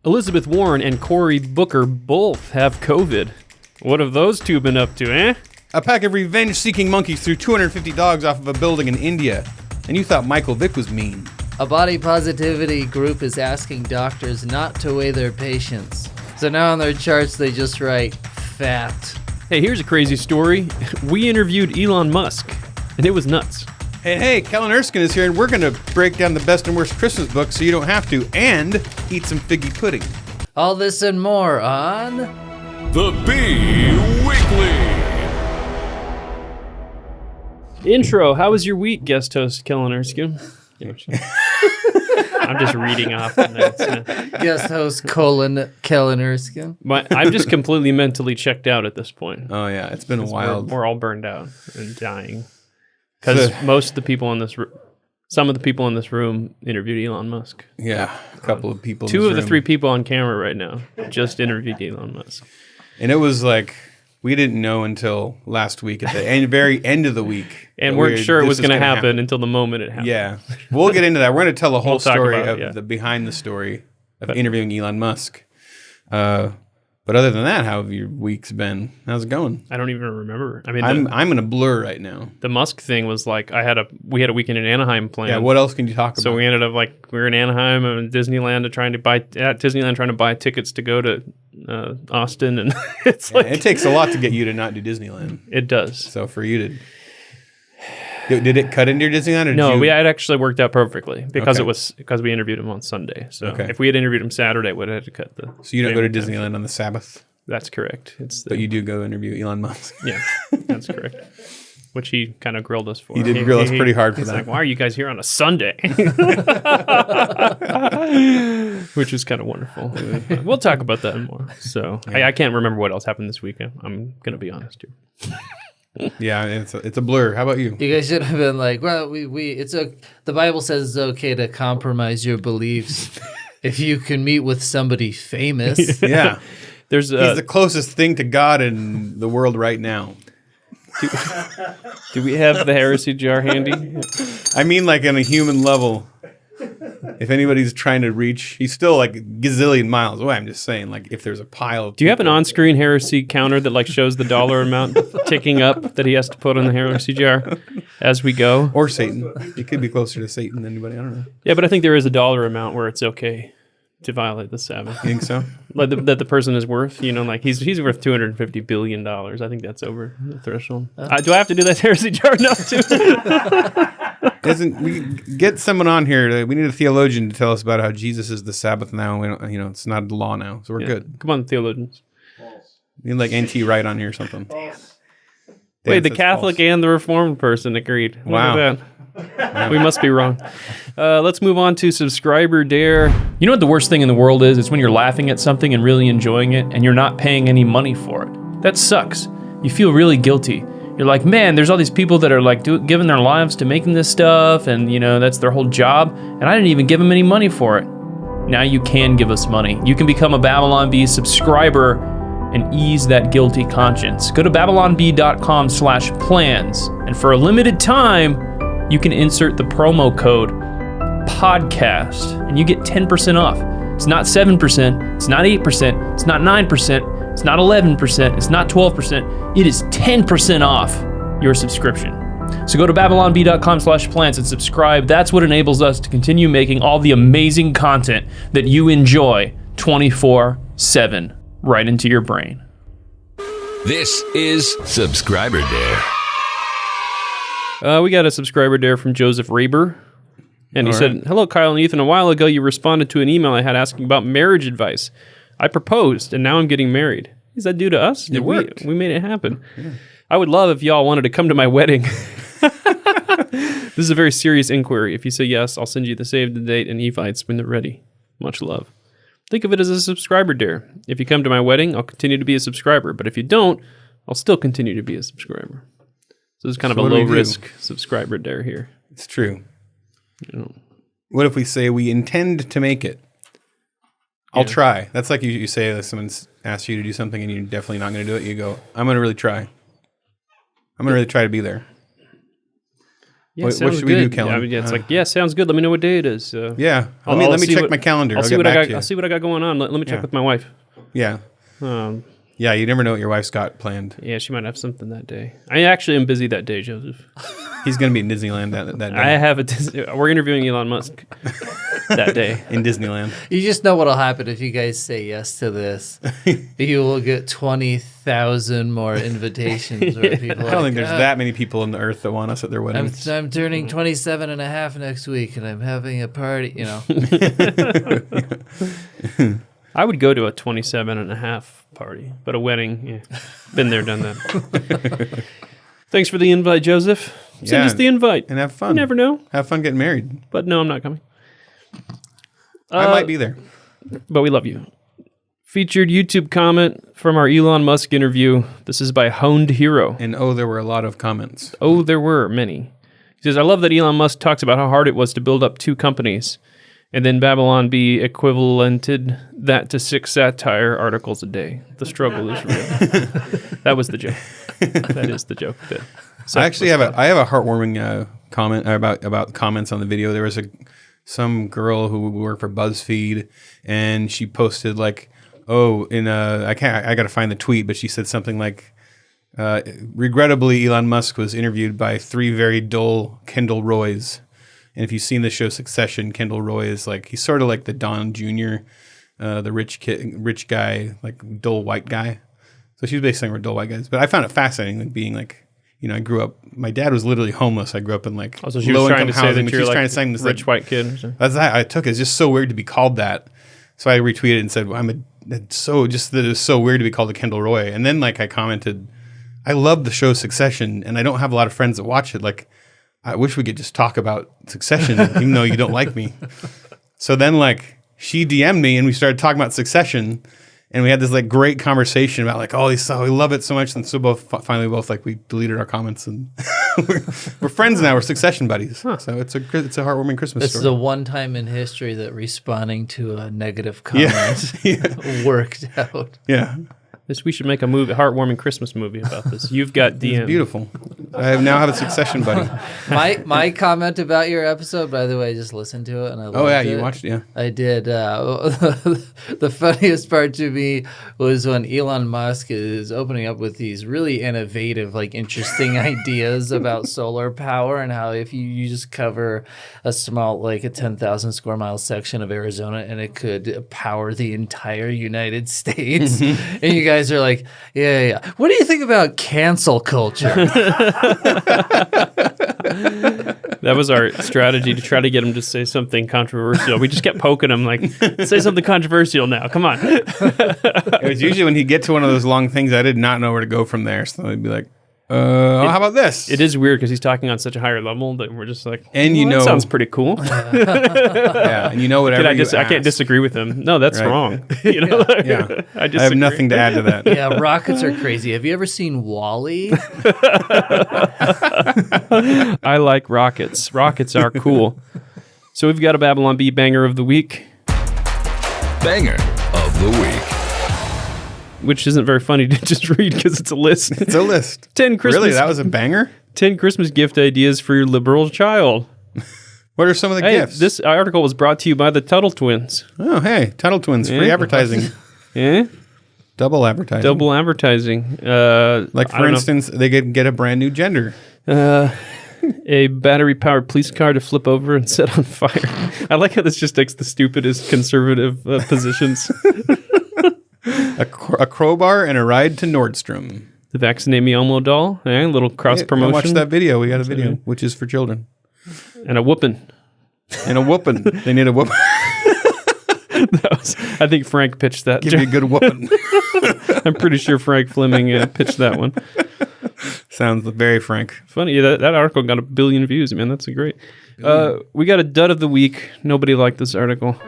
Elizabeth Warren and Cory Booker both have COVID. What have those two been up to, eh? A pack of revenge-seeking monkeys threw 250 dogs off of a building in India. And you thought Michael Vick was mean. A body positivity group is asking doctors not to weigh their patients. So now on their charts, they just write, fat. Hey, here's a crazy story. We interviewed Elon Musk, and it was nuts. Hey, Kellen Erskine is here, and we're going to break down the best and worst Christmas books so you don't have to, and eat some figgy pudding. All this and more on... The Bee Weekly. Intro, how was your week, guest host Kellen Erskine? I'm just reading off the notes. Guest host Kellen Erskine. I'm just completely mentally checked out at this point. Oh, yeah, it's been a while. We're all burned out and dying. Because most of the people in this some of the people in this room interviewed Elon Musk. Yeah, a couple of people. Two of the three people on camera right now just interviewed Elon Musk. And it was like, we didn't know until last week at the very end of the week. And weren't sure it was going to happen until the moment it happened. Yeah. We'll get into that. We're going to tell a whole story about of the behind the story of interviewing Elon Musk. But other than that, how have your weeks been? How's it going? I don't even remember. I mean, I'm in a blur right now. The Musk thing was like, we had a weekend in Anaheim planned. Yeah, what else can you talk about? So we ended up we were in Anaheim and Disneyland trying to buy tickets to go to Austin, and it takes a lot to get you to not do Disneyland. It does. So for you to... Did it cut into your Disneyland? Or No, it actually worked out perfectly because because we interviewed him on Sunday. So if we had interviewed him Saturday, we'd have had to cut the. So you don't go to Disneyland on the Sabbath? That's correct. But you do go interview Elon Musk. Yeah, that's correct. Which he kind of grilled us for. He did grill us pretty hard for that. Like, why are you guys here on a Sunday? Which is kind of wonderful. We'll talk about that more. So I can't remember what else happened this weekend. I'm gonna be honest here. Yeah, it's a blur. How about you? You guys should have been like, well, the Bible says it's okay to compromise your beliefs if you can meet with somebody famous. Yeah. He's the closest thing to God in the world right now. Do we have the heresy jar handy? I mean, like on a human level. If anybody's trying to reach, he's still like a gazillion miles away. I'm just saying, like, if there's a pile of Do you have an on-screen heresy counter that like shows the dollar amount ticking up that he has to put on the heresy jar as we go? Or Satan. He could be closer to Satan than anybody. I don't know. Yeah, but I think there is a dollar amount where it's okay to violate the Sabbath. You think so? Like that the person is worth, like he's worth $250 billion. I think that's over the threshold. Do I have to do that heresy jar now too? We get someone on here? We need a theologian to tell us about how Jesus is the Sabbath now. We don't, it's not the law now, so we're good. Come on, theologians. We need like NT Wright on here or something. Wait, the Catholic and the Reformed person agreed. Wow. Look at that. We must be wrong. Let's move on to Subscriber Dare. You know what the worst thing in the world is? It's when you're laughing at something and really enjoying it and you're not paying any money for it. That sucks. You feel really guilty. You're like, man, there's all these people that are like giving their lives to making this stuff, and that's their whole job, and I didn't even give them any money for it. Now you can give us money. You can become a Babylon Bee subscriber and ease that guilty conscience. Go to babylonbee.com/plans, and for a limited time, you can insert the promo code podcast, and you get 10% off. It's not 7%, it's not 8%, it's not 9%, it's not 11%, it's not 12%, it is 10% off your subscription. So go to babylonbee.com/plans and subscribe. That's what enables us to continue making all the amazing content that you enjoy 24/7 right into your brain. This is Subscriber Dare. We got a Subscriber Dare from Joseph Raber. And he said, hello, Kyle and Ethan. A while ago, you responded to an email I had asking about marriage advice. I proposed, and now I'm getting married. Is that due to us? It worked. We made it happen. Yeah. I would love if y'all wanted to come to my wedding. This is a very serious inquiry. If you say yes, I'll send you the save the date and evites when they're ready. Much love. Think of it as a subscriber dare. If you come to my wedding, I'll continue to be a subscriber. But if you don't, I'll still continue to be a subscriber. So it's kind of a low-risk subscriber dare here. It's true. What if we say we intend to make it? I'll try. That's like you say if someone's asked you to do something and you're definitely not going to do it. You go, I'm going to really try. I'm going to really try to be there. Yeah, What sounds should we do, good. Kellen? Yeah, I mean, it's like, yeah, sounds good. Let me know what day it is. Yeah. I'll Let me see check what- my calendar. I'll see get what I back got. to you. I'll see what I got going on. Let me check Yeah. with my wife. Yeah. Um, Yeah, you never know what your wife's got planned. yeah, she might have something that day. I actually am busy that day, Joseph. He's going to be in Disneyland that day. I have we're interviewing Elon Musk that day. In Disneyland. You just know what'll happen if you guys say yes to this. You will get 20,000 more invitations. Where people I don't think there's that many people on the earth that want us at their weddings. I'm turning 27 and a half next week, and I'm having a party. I would go to a 27 and a half party, but a wedding, yeah. Been there, done that. Thanks for the invite, Joseph. Send us the invite. And have fun. You never know. Have fun getting married. But no, I'm not coming. I might be there. But we love you. Featured YouTube comment from our Elon Musk interview. This is by Honed Hero. And there were a lot of comments. Oh, there were many. He says, I love that Elon Musk talks about how hard it was to build up 2 companies. And then Babylon B equivalented that to 6 satire articles a day. The struggle is real. That was the joke. That is the joke. I actually have a heartwarming comment about comments on the video. There was some girl who worked for BuzzFeed, and she posted like, I got to find the tweet, but she said something like, regrettably, Elon Musk was interviewed by 3 very dull Kendall Roys. And if you've seen the show Succession, Kendall Roy is like, he's sort of like the Don Jr., the rich guy, like dull white guy. So she's basically saying we're dull white guys. But I found it fascinating, like being like, I grew up, my dad was literally homeless. I grew up in like so she was trying to say that you're like trying to say rich white kid. That's that I took it. It's just so weird to be called that. So I retweeted and said, it's so weird to be called a Kendall Roy. And then like I commented, I love the show Succession, and I don't have a lot of friends that watch it. Like, I wish we could just talk about Succession, even though you don't like me. So then, like, she DM'd me, and we started talking about Succession, and we had this like great conversation about like, we love it so much, and so finally both like we deleted our comments, and we're friends now. We're Succession buddies. Huh. So it's a heartwarming Christmas story. It's the one time in history that responding to a negative comment worked out. Yeah. We should make a heartwarming Christmas movie about this. You've got DM. It's beautiful. I now have a Succession buddy. My comment about your episode, by the way, I just listened to it and I loved it. You watched it, yeah. I did. The funniest part to me was when Elon Musk is opening up with these really innovative, like interesting ideas about solar power and how if you just cover a small, like a 10,000 square mile section of Arizona and it could power the entire United States. And you guys are like, yeah. What do you think about cancel culture? That was our strategy to try to get him to say something controversial. We just kept poking him like, say something controversial now. Come on. It was usually when he'd get to one of those long things, I did not know where to go from there. So he'd be like, how about this? It is weird because he's talking on such a higher level that we're just like, and that sounds pretty cool. Yeah, and whatever I can't disagree with him. No, that's wrong. Yeah. I have nothing to add to that. Yeah, rockets are crazy. Have you ever seen Wall-E? I like rockets. Rockets are cool. So we've got a Babylon Bee banger of the week. Banger of the week. Which isn't very funny to just read because it's a list. It's a list. 10 Christmas. Really? That was a banger? 10 Christmas gift ideas for your liberal child. What are some of the gifts? This article was brought to you by the Tuttle Twins. Oh, hey, Tuttle Twins, free advertising. Yeah? Double advertising. Double advertising. Like, for instance, they could get a brand new gender. A battery-powered police car to flip over and set on fire. I like how this just takes the stupidest conservative positions. A crowbar and a ride to Nordstrom. The Vaccinate Me Elmo doll. A little cross-promotion. Watch that video. We got a video, which is for children. And a whooping. And a whooping. They need a whooping. I think Frank pitched that. Give me a good whooping. I'm pretty sure Frank Fleming pitched that one. Sounds very Frank. Funny, that article got 1 billion views, man. That's great. We got a dud of the week. Nobody liked this article.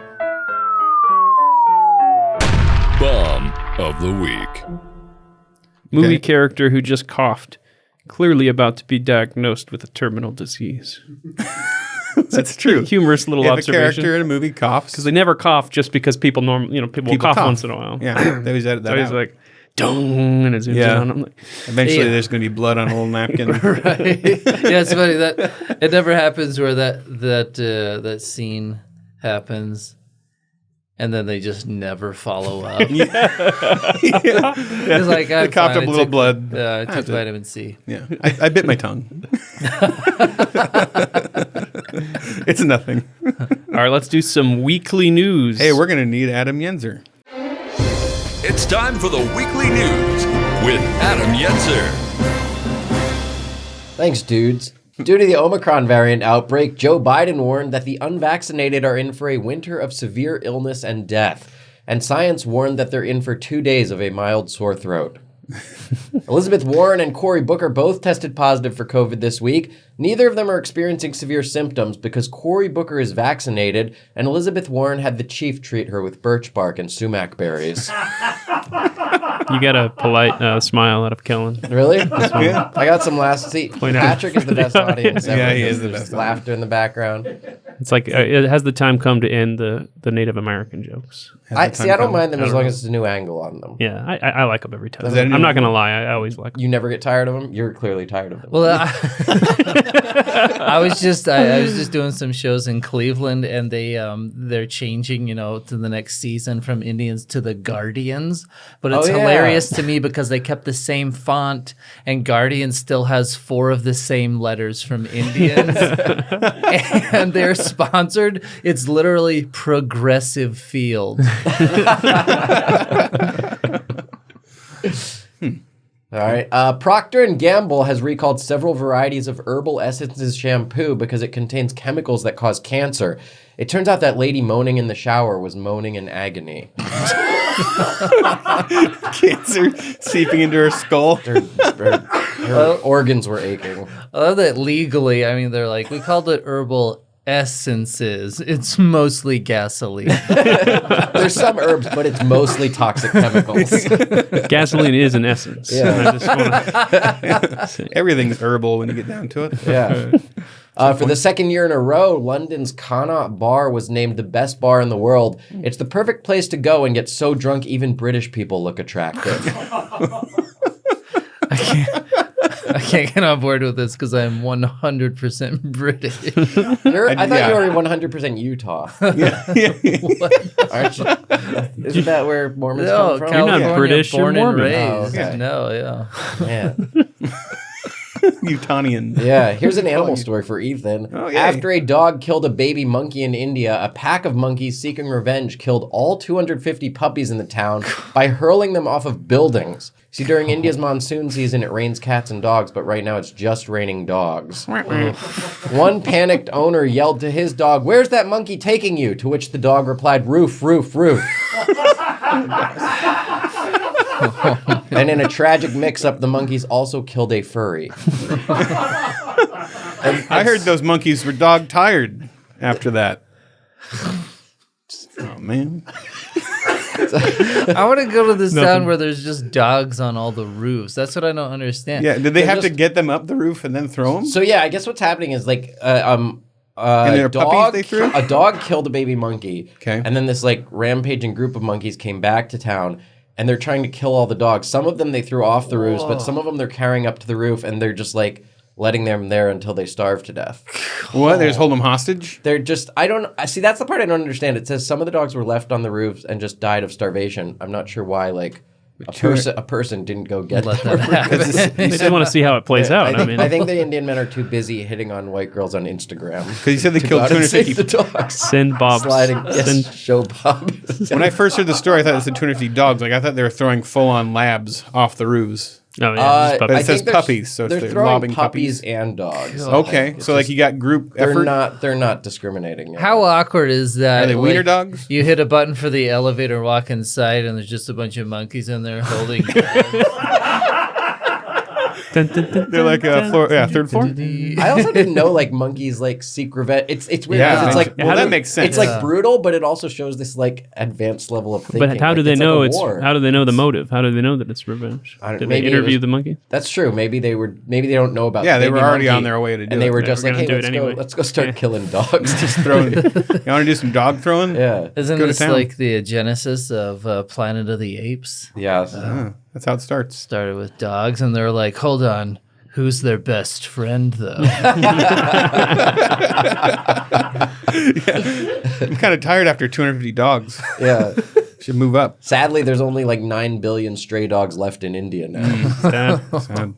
Bum of the week. Movie character who just coughed, clearly about to be diagnosed with a terminal disease. That's true. Humorous little if observation. A character in a movie coughs, because they never cough just because people cough once in a while. Yeah, they always edit that so he's out. like, dung, and it zooms in on him. Like, Eventually, there's going to be blood on a little napkin. Right. Yeah, it's funny that it never happens where that scene happens. And then they just never follow up. It's like, I coughed up a little blood. Yeah, I took vitamin C. Yeah, I bit my tongue. It's nothing. all right, let's do some weekly news. Hey, we're going to need Adam Yenser. It's time for the weekly news with Adam Yenser. Thanks, dudes. Due to the Omicron variant outbreak, Joe Biden warned that the unvaccinated are in for a winter of severe illness and death. And science warned that they're in for 2 days of a mild sore throat. Elizabeth Warren and Cory Booker both tested positive for COVID this week. Neither of them are experiencing severe symptoms because Cory Booker is vaccinated and Elizabeth Warren had the chief treat her with birch bark and sumac berries. You got a polite smile out of Kellen. Really? Yeah. I got some last... See, Point out. Patrick is the best audience ever. Yeah, he is because the there's best laughter in the background. It's like, has the time come to end the Native American jokes? I don't mind them as long as it's a new angle on them. Yeah, I like them every time. that a new I'm not going to lie. I always like them. You never get tired of them? You're clearly tired of them. Well, I was just doing some shows in Cleveland, and they're changing, to the next season from Indians to the Guardians. But it's hilarious to me because they kept the same font, and Guardians still has 4 of the same letters from Indians, and they're sponsored. It's literally Progressive Field. All right. Procter & Gamble has recalled several varieties of herbal essences shampoo because it contains chemicals that cause cancer. It turns out that lady moaning in the shower was moaning in agony. Cancer seeping into her skull. Her organs were aching. I love that legally, they're like, we called it herbal essences. It's mostly gasoline. There's some herbs, but it's mostly toxic chemicals. Gasoline is an essence. Yeah. I just wanna... Everything's herbal when you get down to it. Yeah. For the second year in a row, London's Connaught Bar was named the best bar in the world. It's the perfect place to go and get so drunk even British people look attractive. I can't get on board with this because I'm 100% British. I thought you were 100% Utah. Aren't you? Isn't that where Mormons come from? You're not British, born you're and Mormon. raised. Oh, okay. No, yeah. Man. Utonian. Yeah, here's an animal story for Ethan. Oh, yay. After a dog killed a baby monkey in India, a pack of monkeys seeking revenge killed all 250 puppies in the town by hurling them off of buildings. See, during India's monsoon season, it rains cats and dogs, but right now it's just raining dogs. One panicked owner yelled to his dog, "Where's that monkey taking you?" To which the dog replied, "Roof, roof, roof." And in a tragic mix-up, the monkeys also killed a furry. I heard those monkeys were dog tired after that. Oh, man. I want to go to this town where there's just dogs on all the roofs. That's what I don't understand. Yeah, did they have to get them up the roof and then throw them? So yeah, I guess what's happening is like And they're puppies they threw? a dog killed a baby monkey. Okay. And then this like rampaging group of monkeys came back to town and they're trying to kill all the dogs. Some of them they threw off the roofs, but some of them they're carrying up to the roof and they're just like letting them there until they starve to death. What? They just hold them hostage? They're just, see, that's the part I don't understand. It says some of the dogs were left on the roofs and just died of starvation. I'm not sure why, like, a person didn't go get them. They just want to see how it plays out. I think the Indian men are too busy hitting on white girls on Instagram. Because you said they to killed go out and save 250 the dogs. Send Bob. Sliding, yes, show Bob. When I first heard the story, I thought it said 250 dogs. Like, I thought they were throwing full-on labs off the roofs. Oh, yeah. just But puppies. it says think puppies, so they're they're throwing lobbing puppies puppies. and dogs. Okay, so like you got group effort? They're not discriminating. Yet. How awkward is that? Are they wiener dogs? You hit a button for the elevator, walk inside, and there's just a bunch of monkeys in there holding. They're like a floor, third floor? I also didn't know like monkeys like seek revenge. It's weird Yeah, because it's like well, that makes sense. It's like brutal, but it also shows this like advanced level of thinking. But how do Like, they it's like know a it's? war. How do they know the motive? How do they know that it's revenge? I don't- Did they maybe it interview was- the monkey? That's true. Maybe they don't know about. Yeah, they baby were already monkey, on their way to do and they it. were They just were like, gonna hey, do it anyway. let's go start killing dogs. Just throwing. You want to do some dog throwing? Yeah, Isn't Go to this town. like the genesis of Planet of the Apes? yeah. That's how it starts. Started with dogs, and they're like, hold on, who's their best friend, though? I'm kind of tired after 250 dogs. Yeah. Should move up. Sadly, there's only like 9 billion stray dogs left in India now. Sad. Sad.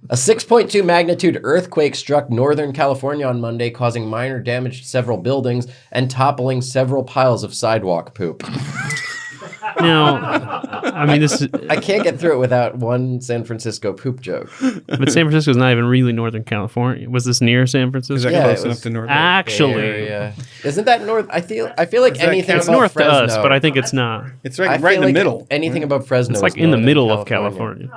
A 6.2 magnitude earthquake struck Northern California on Monday, causing minor damage to several buildings and toppling several piles of sidewalk poop. Now, I mean, this is, I can't get through it without one San Francisco poop joke. but San Francisco's not even really Northern California. Was this near San Is Francisco? that Yeah, close it enough was to North? Actually, Isn't that north? I feel like that anything count? it's above north Fresno, to us, but I think it's not. It's I right feel in the like middle. Anything above Fresno, It's like is in the Northern middle of California.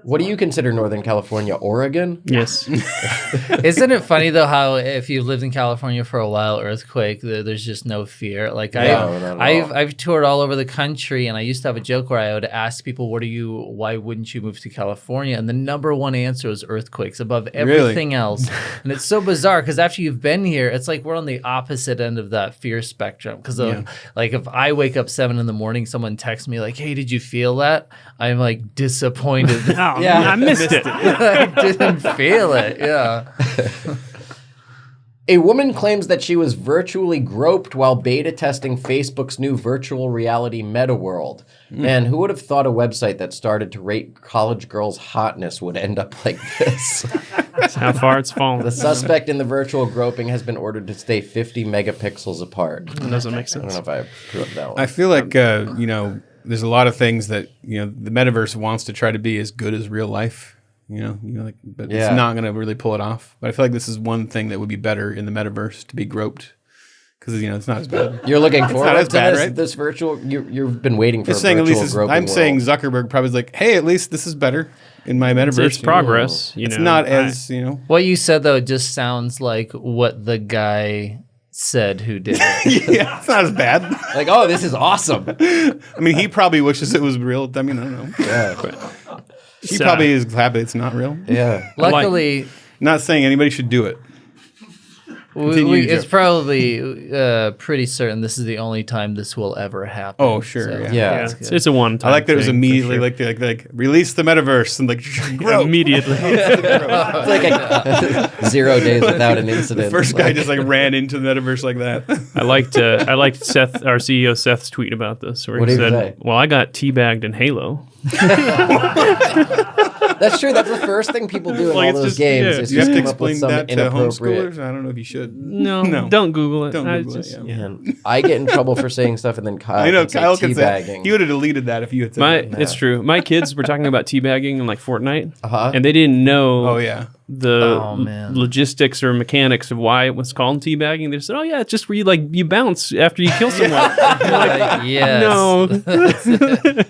What do you consider Northern California? Oregon? Yes. Isn't it funny though how if you've lived in California for a while, earthquake, there's just no fear. Like No, not at all. I've toured all over the country, and I used to have a joke where I would ask people, why wouldn't you move to California? And the number one answer was earthquakes above everything else. And it's so bizarre because after you've been here, it's like we're on the opposite end of that fear spectrum. Because like if I wake up 7 a.m, someone texts me like, "Hey, did you feel that?" I'm like disappointed. Oh, Yeah. I missed it. I didn't feel it. Yeah. A woman claims that she was virtually groped while beta testing Facebook's new virtual reality meta world. Man, who would have thought a website that started to rate college girls' hotness would end up like this? That's how far it's fallen. The suspect in the virtual groping has been ordered to stay 50 megapixels apart. It doesn't make I don't sense. know if I grew up that one. I feel like there's a lot of things that the metaverse wants to try to be as good as real life. But Yeah. it's not going to really pull it off. But I feel like this is one thing that would be better in the metaverse, to be groped, because it's not as bad. You're looking forward as to bad, this, right? this virtual. You've been waiting for Just a saying, at virtual least groping I'm saying world. Zuckerberg probably is like, hey, at least this is better in my metaverse. It's progress. It's not as What you said though just sounds like what the guy said who did it. yeah, it's not as bad. Like, oh, this is awesome. I mean, he probably wishes it was real. I mean, I don't know. Yeah, He probably is happy it's not real. yeah. Luckily, Not saying anybody should do it. Continue, it's Jeff. probably pretty certain this is the only time this will ever happen. Oh, sure, yeah. Yeah. Yeah, it's a one-time I like that it was thing, for immediately sure. like release the metaverse and like grow. Immediately. It's like a 0 days without an incident. First guy just like ran into the metaverse like that. I liked Seth, our CEO Seth's tweet about this, where What he did he said, say? "Well, I got teabagged in Halo." That's true. That's the first thing people do in Like, all it's those just- games. yeah. Is Do you have just to come up with explain some that to inappropriate. homeschoolers? I don't know if you should. No, don't Google it. Don't I Google it, just- yeah. Man, I get in trouble for saying stuff, and then Kyle, I know can say Kyle can say teabagging. he would have deleted that if you had said that. It's true. My kids were talking about teabagging in like Fortnite, Uh-huh. and they didn't know Oh yeah. the Oh, man. logistics or mechanics of why it was called teabagging. They said, "Oh yeah, it's just where you bounce after you kill someone." Yes. No,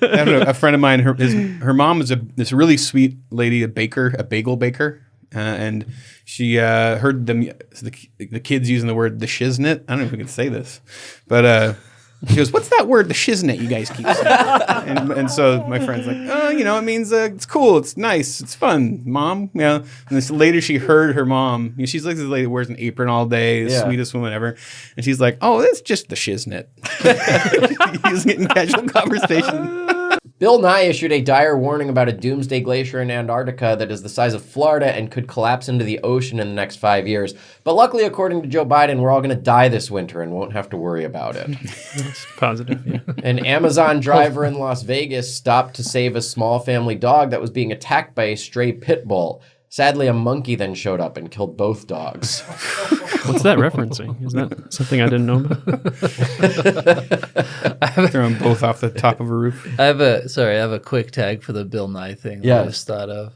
I have a friend of mine. Her mom is this really sweet lady, a bagel baker, and she heard the kids using the word the shiznit. I don't know if we can say this, but she goes, "What's that word, the shiznit, you guys keep saying?" and so my friend's like, "Oh, it means it's cool, it's nice, it's fun, mom." And this later she heard her mom. She's like this lady that wears an apron all day, the Yeah. sweetest woman ever, and she's like, "Oh, it's just the shiznit." Using it in casual conversation. Bill Nye issued a dire warning about a doomsday glacier in Antarctica that is the size of Florida and could collapse into the ocean in the next 5 years. But luckily, according to Joe Biden, we're all going to die this winter and won't have to worry about it. it's positive. Yeah. An Amazon driver in Las Vegas stopped to save a small family dog that was being attacked by a stray pit bull. Sadly, a monkey then showed up and killed both dogs. What's that referencing? Is that something I didn't know about? Throw them both off the top of a roof. I have a quick tag for the Bill Nye thing that I Yes. just thought of.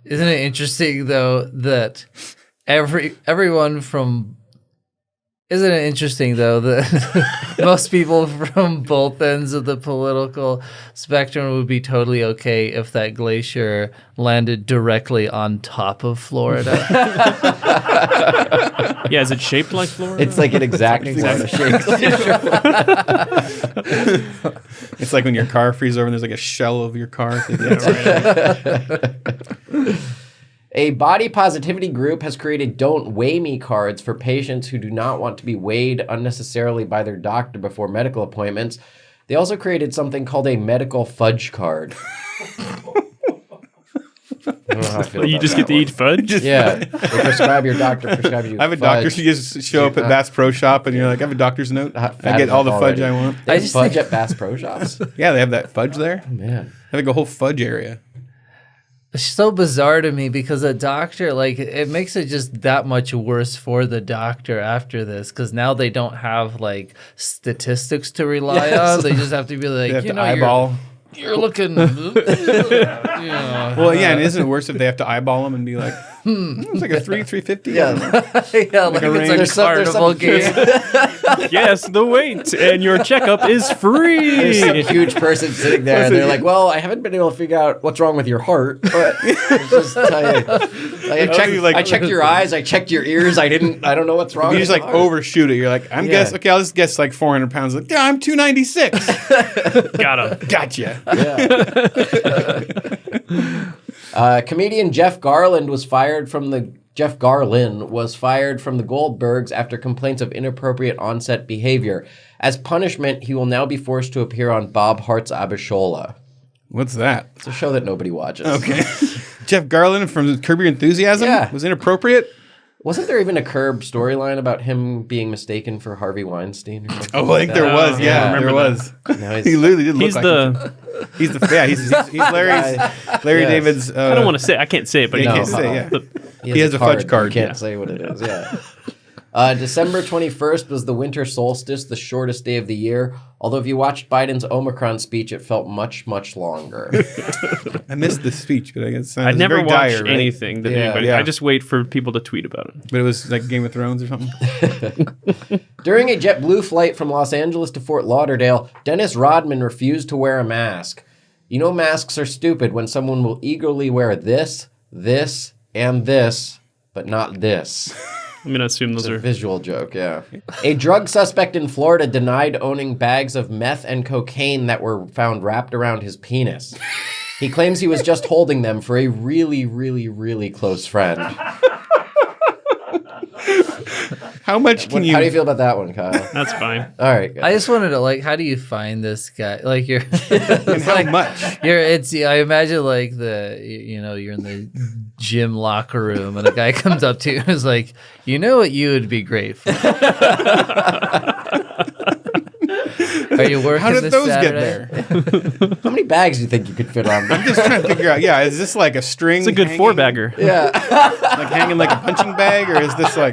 Isn't it interesting though that everyone from Isn't it interesting, though, that most people from both ends of the political spectrum would be totally okay if that glacier landed directly on top of Florida? Yeah, is it shaped like Florida? It's like an exact Florida shape. It's like when your car freezes over and there's like a shell of your car. A body positivity group has created Don't Weigh Me cards for patients who do not want to be weighed unnecessarily by their doctor before medical appointments. They also created something called a medical fudge card. I don't know how I feel You about just that get to one. eat fudge? Yeah, they prescribe your doctor prescribe you I have a fudge. doctor. You just show up at Bass Pro Shop and you're like, I have a doctor's note. I get all the fudge I want. They have just fudge think- at Bass Pro Shops? Yeah, they have that fudge there. Man. They have like a whole fudge area. It's so bizarre to me because a doctor, like, it makes it just that much worse for the doctor after this because now they don't have, like, statistics to rely on. They just have to be like, They have you to know, eyeball. you're looking. Well, yeah, and isn't it worse if they have to eyeball them and be like, it's like a 350? Yeah. Yeah, like it's range. like a carnival game. Yes, the wait and your checkup is There's some free. huge person sitting there, and they're like, "Well, I haven't been able to figure out what's wrong with your heart, but it's just tell you, I checked your eyes, I checked your ears, I don't know what's wrong." You with just like your heart." overshoot it. You're like, I'll just guess like 400 pounds. Like, yeah, I'm 296. Got him. Gotcha. Comedian Jeff Garlin was fired from the Goldbergs after complaints of inappropriate on-set behavior. As punishment, he will now be forced to appear on Bob Hart's Abishola. What's that? It's a show that nobody watches. Okay. Jeff Garland from Curb Your Enthusiasm? Yeah. Was inappropriate? Wasn't there even a Curb storyline about him being mistaken for Harvey Weinstein or something? Oh, I think there was. Yeah, I there remember was. Now he's- He literally did look He's like the. him. He's Larry Yes. David's. I don't want to say. I can't say it, but You he can't can say, yeah. The- He has a fudge card. You can't say what it is, yeah. December 21st was the winter solstice, the shortest day of the year. Although if you watched Biden's Omicron speech, it felt much, much longer. I missed the speech, but I guess I never watch dire, right? anything that Yeah. anybody. Yeah. I just wait for people to tweet about it. But it was like Game of Thrones or something. During a JetBlue flight from Los Angeles to Fort Lauderdale, Dennis Rodman refused to wear a mask. You know masks are stupid when someone will eagerly wear this, this, and this, but not this. I'm gonna assume those It's a are. visual joke, yeah. A drug suspect in Florida denied owning bags of meth and cocaine that were found wrapped around his penis. He claims he was just holding them for a really, really, really close friend. How much can How do you feel about that one, Kyle? That's fine. All right, good. I just wanted to, like, how do you find this guy? Like, you're. and how much? I imagine like you're in the gym locker room and a guy comes up to you and is like, you know what you would be great for? Are you working How did this those Saturday? get there? How many bags do you think you could fit on? I'm just trying to figure out. Yeah, is this like a string? It's a good hanging, 4-bagger. Yeah, Like hanging like a punching bag, or is this like?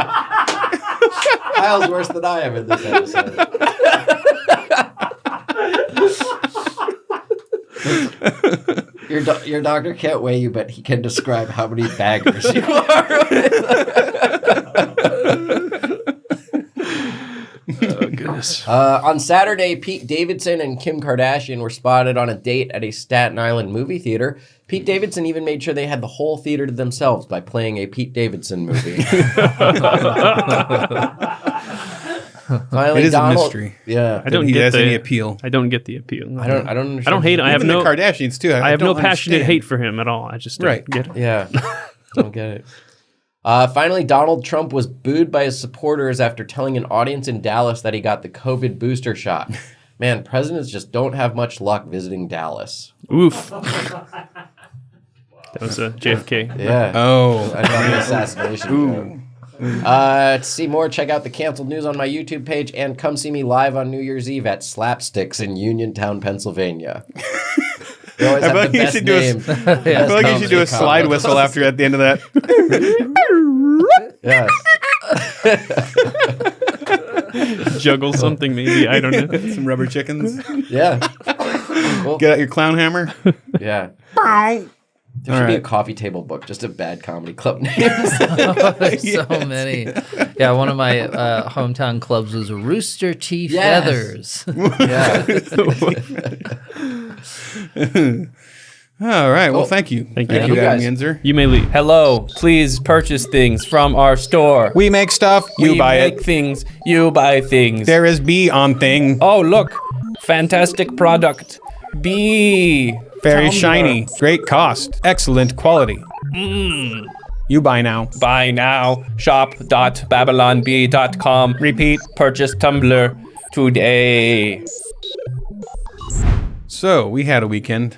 Kyle's worse than I am in this episode. Your doctor can't weigh you, but he can describe how many baggers you are. Oh goodness. On Saturday, Pete Davidson and Kim Kardashian were spotted on a date at a Staten Island movie theater. Pete Davidson even made sure they had the whole theater to themselves by playing a Pete Davidson movie. Finally, It is a Donald, mystery. Yeah, I don't He get has the any appeal. I don't get the appeal. I don't understand. I don't hate. I have Even no. the Kardashians too. I have no don't passionate understand. hate for him at all. I just don't Right. get it. Yeah, don't get it. Finally, Donald Trump was booed by his supporters after telling an audience in Dallas that he got the COVID booster shot. Man, presidents just don't have much luck visiting Dallas. Oof. That was a JFK. Yeah. Oh, I know the assassination joke. To see more, check out the canceled news on my YouTube page and come see me live on New Year's Eve at Slapsticks in Uniontown, Pennsylvania. They always I have feel like the you best should do a- name. I feel like you should do a slide whistle after at the end of that. Yes. Juggle something maybe. I don't know. Some rubber chickens. Yeah. Get out your clown hammer. Yeah. There should be a right. coffee table book just of bad comedy club names. There's so many. Yeah, one of my hometown clubs was Rooster T. Yes. Feathers. All right. Well, thank you. Thank you. Adam guys. Yenser. You may leave. Hello, please purchase things from our store. We make stuff. You buy make it. things. You buy things. There is B on thing. Oh, look. Fantastic product. Bee. Very Tumbler. shiny. Great cost. Excellent quality. You buy now. Buy now. Shop.babylonbee.com. Repeat. Purchase Tumblr today. So we had a weekend.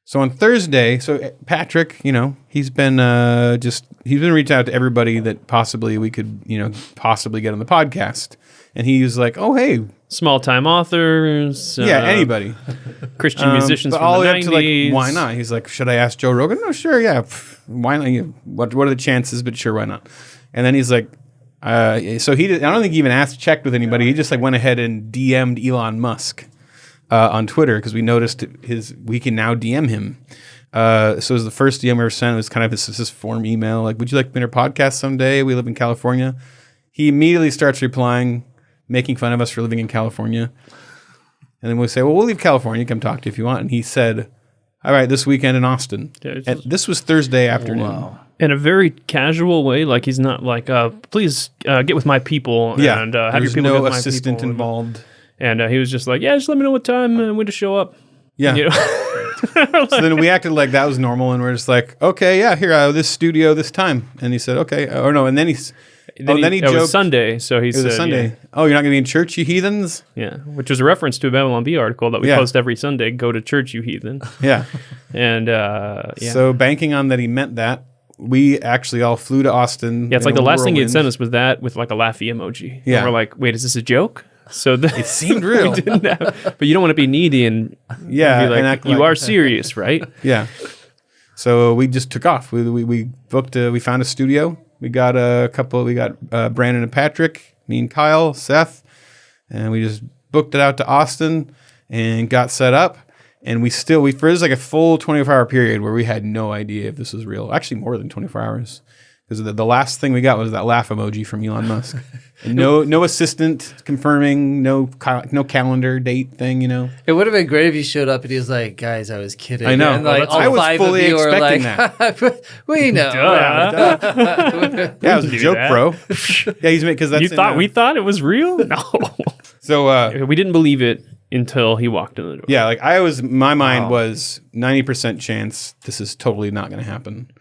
So on Thursday, Patrick, he's been reaching out to everybody that possibly we could, possibly get on the podcast. And he was like, "Oh, hey, Small time authors. anybody, Christian musicians but from all the the way 90s. up to why not?" He's like, "Should I ask Joe Rogan?" No, sure, yeah. Why not? What are the chances? But sure, why not? And then he's like, so he did, I don't think he even checked with anybody. He just went ahead and DM'd Elon Musk on Twitter because we noticed we can now DM him. So it was the first DM we ever sent. It was kind of his form email, like, "Would you like to be on our podcast someday? We live in California." He immediately starts replying, making fun of us for living in California. And then we say, "Well, we'll leave California. Come talk to you if you want." And he said, "All right, this weekend in Austin." And this was Thursday afternoon. Wow. In a very casual way, like he's not like, "Please get with my people Yeah, and have your there's people no get with my assistant people." involved. And he was just like, "Yeah, just let me know what time and when to show up." Yeah. You know? So then we acted like that was normal, and we're just like, "Okay, yeah, here, this studio, this time." And he said, "Okay," or no, and then he It joked. was Sunday, so he It was said, a Sunday. Oh, you're not going to be in church, you heathens? Yeah, which was a reference to a Babylon Bee article that we Yeah. post every Sunday. Go to church, you heathen. Yeah. And So banking on that he meant that, we actually all flew to Austin. yeah, it's in like the a last thing he had whirlwind. sent us was that with like a laughy emoji. Yeah. And we're like, wait, is this a joke? So It seemed real. we didn't have, but you don't want to be needy and Yeah, be like, and act you like- are serious, right? Yeah. So we just took off. We booked. We found a studio. We got a couple. We got Brandon and Patrick, me and Kyle, Seth, and we just booked it out to Austin and got set up. And we there's like a full 24-hour period where we had no idea if this was real. Actually, more than 24 hours. Because the last thing we got was that laugh emoji from Elon Musk. And no assistant confirming, no calendar date thing, It would have been great if you showed up and he was like, "Guys, I was kidding." I know. And Well, like I all was five fully of you were expecting like, "We know." Duh. Yeah, it was a do joke, that. bro. Yeah, he's because that's You thought we thought it was real? No. So We didn't believe it until he walked in the door. yeah, like my mind was 90% chance this is totally not going to happen,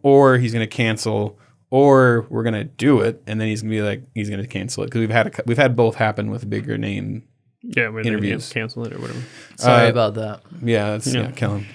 or he's going to cancel, or we're going to do it, and then he's going to be like he's going to cancel it because we've had both happen with bigger name. Yeah, when Interviews. they cancel it or whatever. Sorry about that. Yeah, that's Kellen.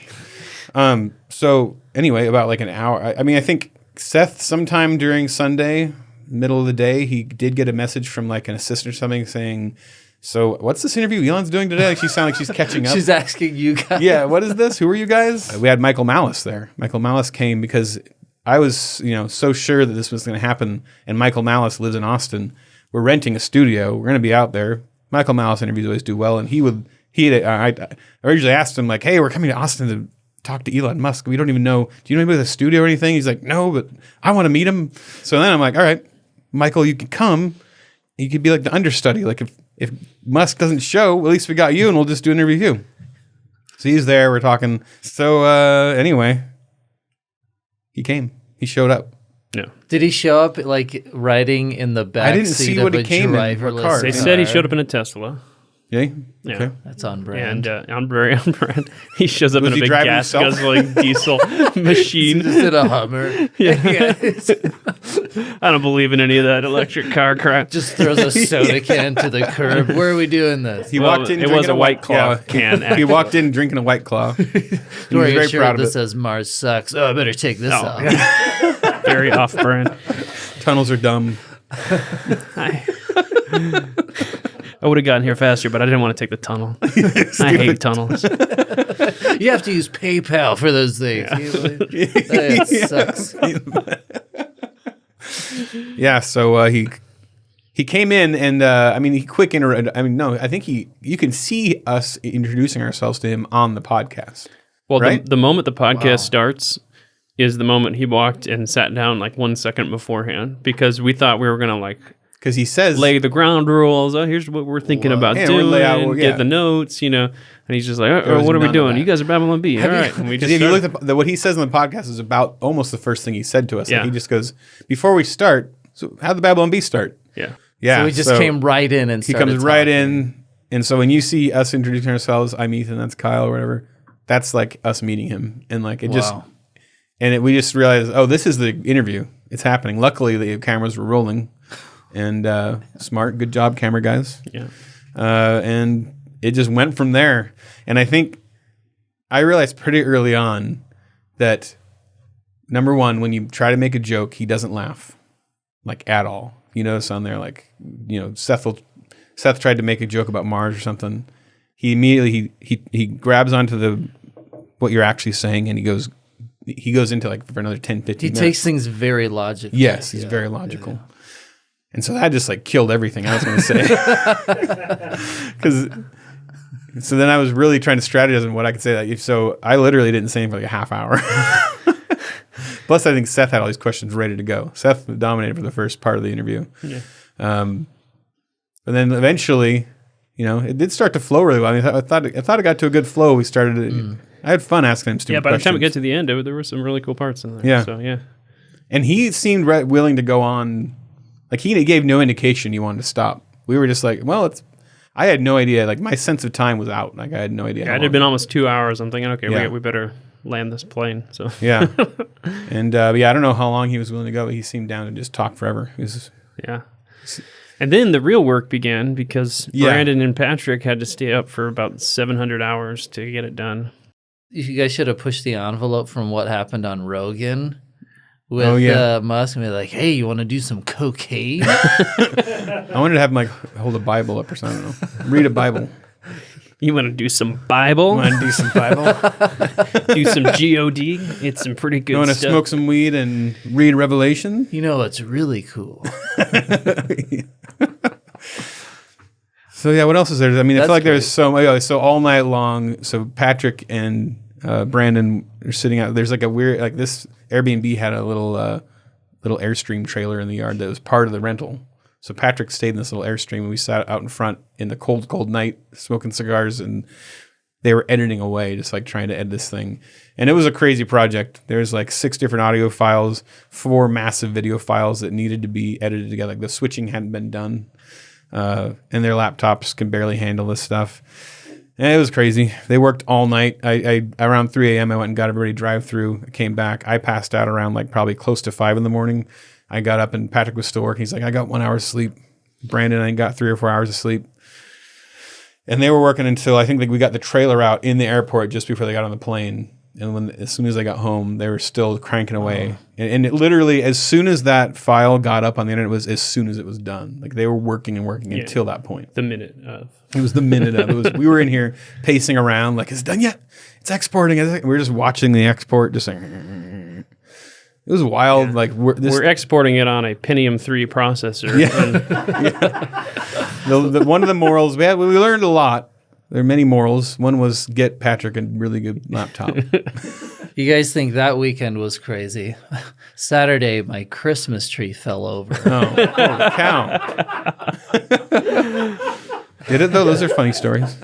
So anyway, about like an hour. I mean, I think Seth sometime during Sunday, middle of the day, he did get a message from like an assistant or something saying, "So what's this interview Elon's doing today?" Like she sounded like she's catching up. She's asking you guys. Yeah, what is this? Who are you guys? We had Michael Malice there. Michael Malice came because I was, so sure that this was going to happen. And Michael Malice lives in Austin. We're renting a studio. We're going to be out there. Michael Malice interviews always do well, and I originally asked him like, "Hey, we're coming to Austin to talk to Elon Musk. We don't even know. Do you know anybody with a studio or anything?" He's like, "No, but I want to meet him." So then I'm like, "All right, Michael, you can come. You could be like the understudy. Like if Musk doesn't show, at least we got you, and we'll just do an interview." So he's there. We're talking. So anyway, he came. He showed up. No. Did he show up like riding in the back I didn't seat see of what he a came in, what driverless car. They Yeah. said he car? showed up in a Tesla. Yeah. Yeah. Okay. That's on brand. And on brand, he shows up Was in a he big driving gas himself? guzzling diesel machine. Just in a Hummer. I don't believe in any of that electric car crap. Just throws a soda can to the curb. Where are we doing this? He Well, walked in. it was drinking a White Claw can, He actually. walked in drinking a White Claw. He was Wearing a very shirt proud of that it. says Mars sucks. Oh, I better take this off. Very off-brand. Tunnels are dumb. I would have gotten here faster, but I didn't want to take the tunnel. I hate tunnels. You have to use PayPal for those things. It sucks. Yeah. So he came in and I think you can see us introducing ourselves to him on the podcast. Well, right? the moment the podcast starts is the moment he walked and sat down like 1 second beforehand, because we thought we were going to like Because he says, lay the ground rules. Oh, here's what we're thinking about Yeah, doing. we'll lay out- yeah. Get the notes, you know. And he's just like, There oh, was what are we none of doing? that. You guys are Babylon B. All right. And we just if you started. look at what he says in the podcast is about almost the first thing he said to us. Yeah. Like he just goes, before we start, so how'd the Babylon Bee start? Yeah. Yeah. So we just came right in and He started comes right talking. in. And so when you see us introducing ourselves, I'm Ethan, that's Kyle or whatever, that's like us meeting him. And like it just, Wow. and we just realized, oh, this is the interview. It's happening. Luckily, the cameras were rolling. And smart, good job, camera guys. Yeah. And it just went from there. And I think I realized pretty early on that, number one, when you try to make a joke, he doesn't laugh, like at all. You notice on there, like, you know, Seth tried to make a joke about Mars or something. He immediately he grabs onto what you're actually saying, and he goes into like for another 10, 15 He minutes. takes things very logically. Yes, he's very logical. And so that just like killed everything I was going to say. Because so then I was really trying to strategize on what I could say. Like, so I literally didn't say anything for like a half hour. Plus, I think Seth had all these questions ready to go. Seth dominated for the first part of the interview. Yeah. But then eventually, you know, it did start to flow really well. I mean, I thought it got to a good flow. We started. I had fun asking him stupid Yeah, by the time we questions. get to the end, there were some really cool parts in there. Yeah. So, yeah. And he seemed willing to go on. Like, he gave no indication he wanted to stop. We were just like, well, I had no idea. Like, my sense of time was out. Like, I had no idea. Yeah, how it had long. been almost 2 hours. I'm thinking, okay, Yeah. we better land this plane. So Yeah. And, yeah, I don't know how long he was willing to go, but he seemed down to just talk forever. He was, yeah. And then the real work began because Yeah. Brandon and Patrick had to stay up for about 700 hours to get it done. You guys should have pushed the envelope from what happened on Rogan with Oh, yeah. Musk and be like, hey, you want to do some cocaine? I wanted to have him, like, hold a Bible up or something. I don't know. Read a Bible. You want to do some Bible? Want to do some Bible? Do some GOD? It's some pretty good You want to stuff. smoke some weed and read Revelation? You know, it's really cool. So yeah, what else is there? I mean, I That's feel like there's great. so all night long. So Patrick and Brandon are sitting out. There's like a weird, like this Airbnb had a little Airstream trailer in the yard that was part of the rental. So Patrick stayed in this little Airstream, and we sat out in front in the cold night, smoking cigars, and they were editing away, just like trying to edit this thing. And it was a crazy project. There's like 6 different audio files, 4 massive video files that needed to be edited together. Like the switching hadn't been done. And their laptops can barely handle this stuff. And it was crazy. They worked all night. I around 3 a.m. I went and got everybody drive through. I came back. I passed out around like probably close to 5 in the morning. I got up and Patrick was still working. He's like, I got 1 hour of sleep. Brandon, I got 3 or 4 hours of sleep. And they were working until I think we got the trailer out in the airport just before they got on the plane. And as soon as I got home, they were still cranking away. And it literally, as soon as that file got up on the internet, was as soon as it was done. Like they were working and working until that point. The minute of. It was the minute of. It was. We were in here pacing around like, is it done yet? It's exporting. We were just watching the export, just like. It was wild. Like We're exporting it on a Pentium 3 processor. Yeah. One of the morals we learned a lot. There are many morals. One was get Patrick a really good laptop. You guys think that weekend was crazy? Saturday, my Christmas tree fell over. Oh, holy cow! Did it though? Those are funny stories.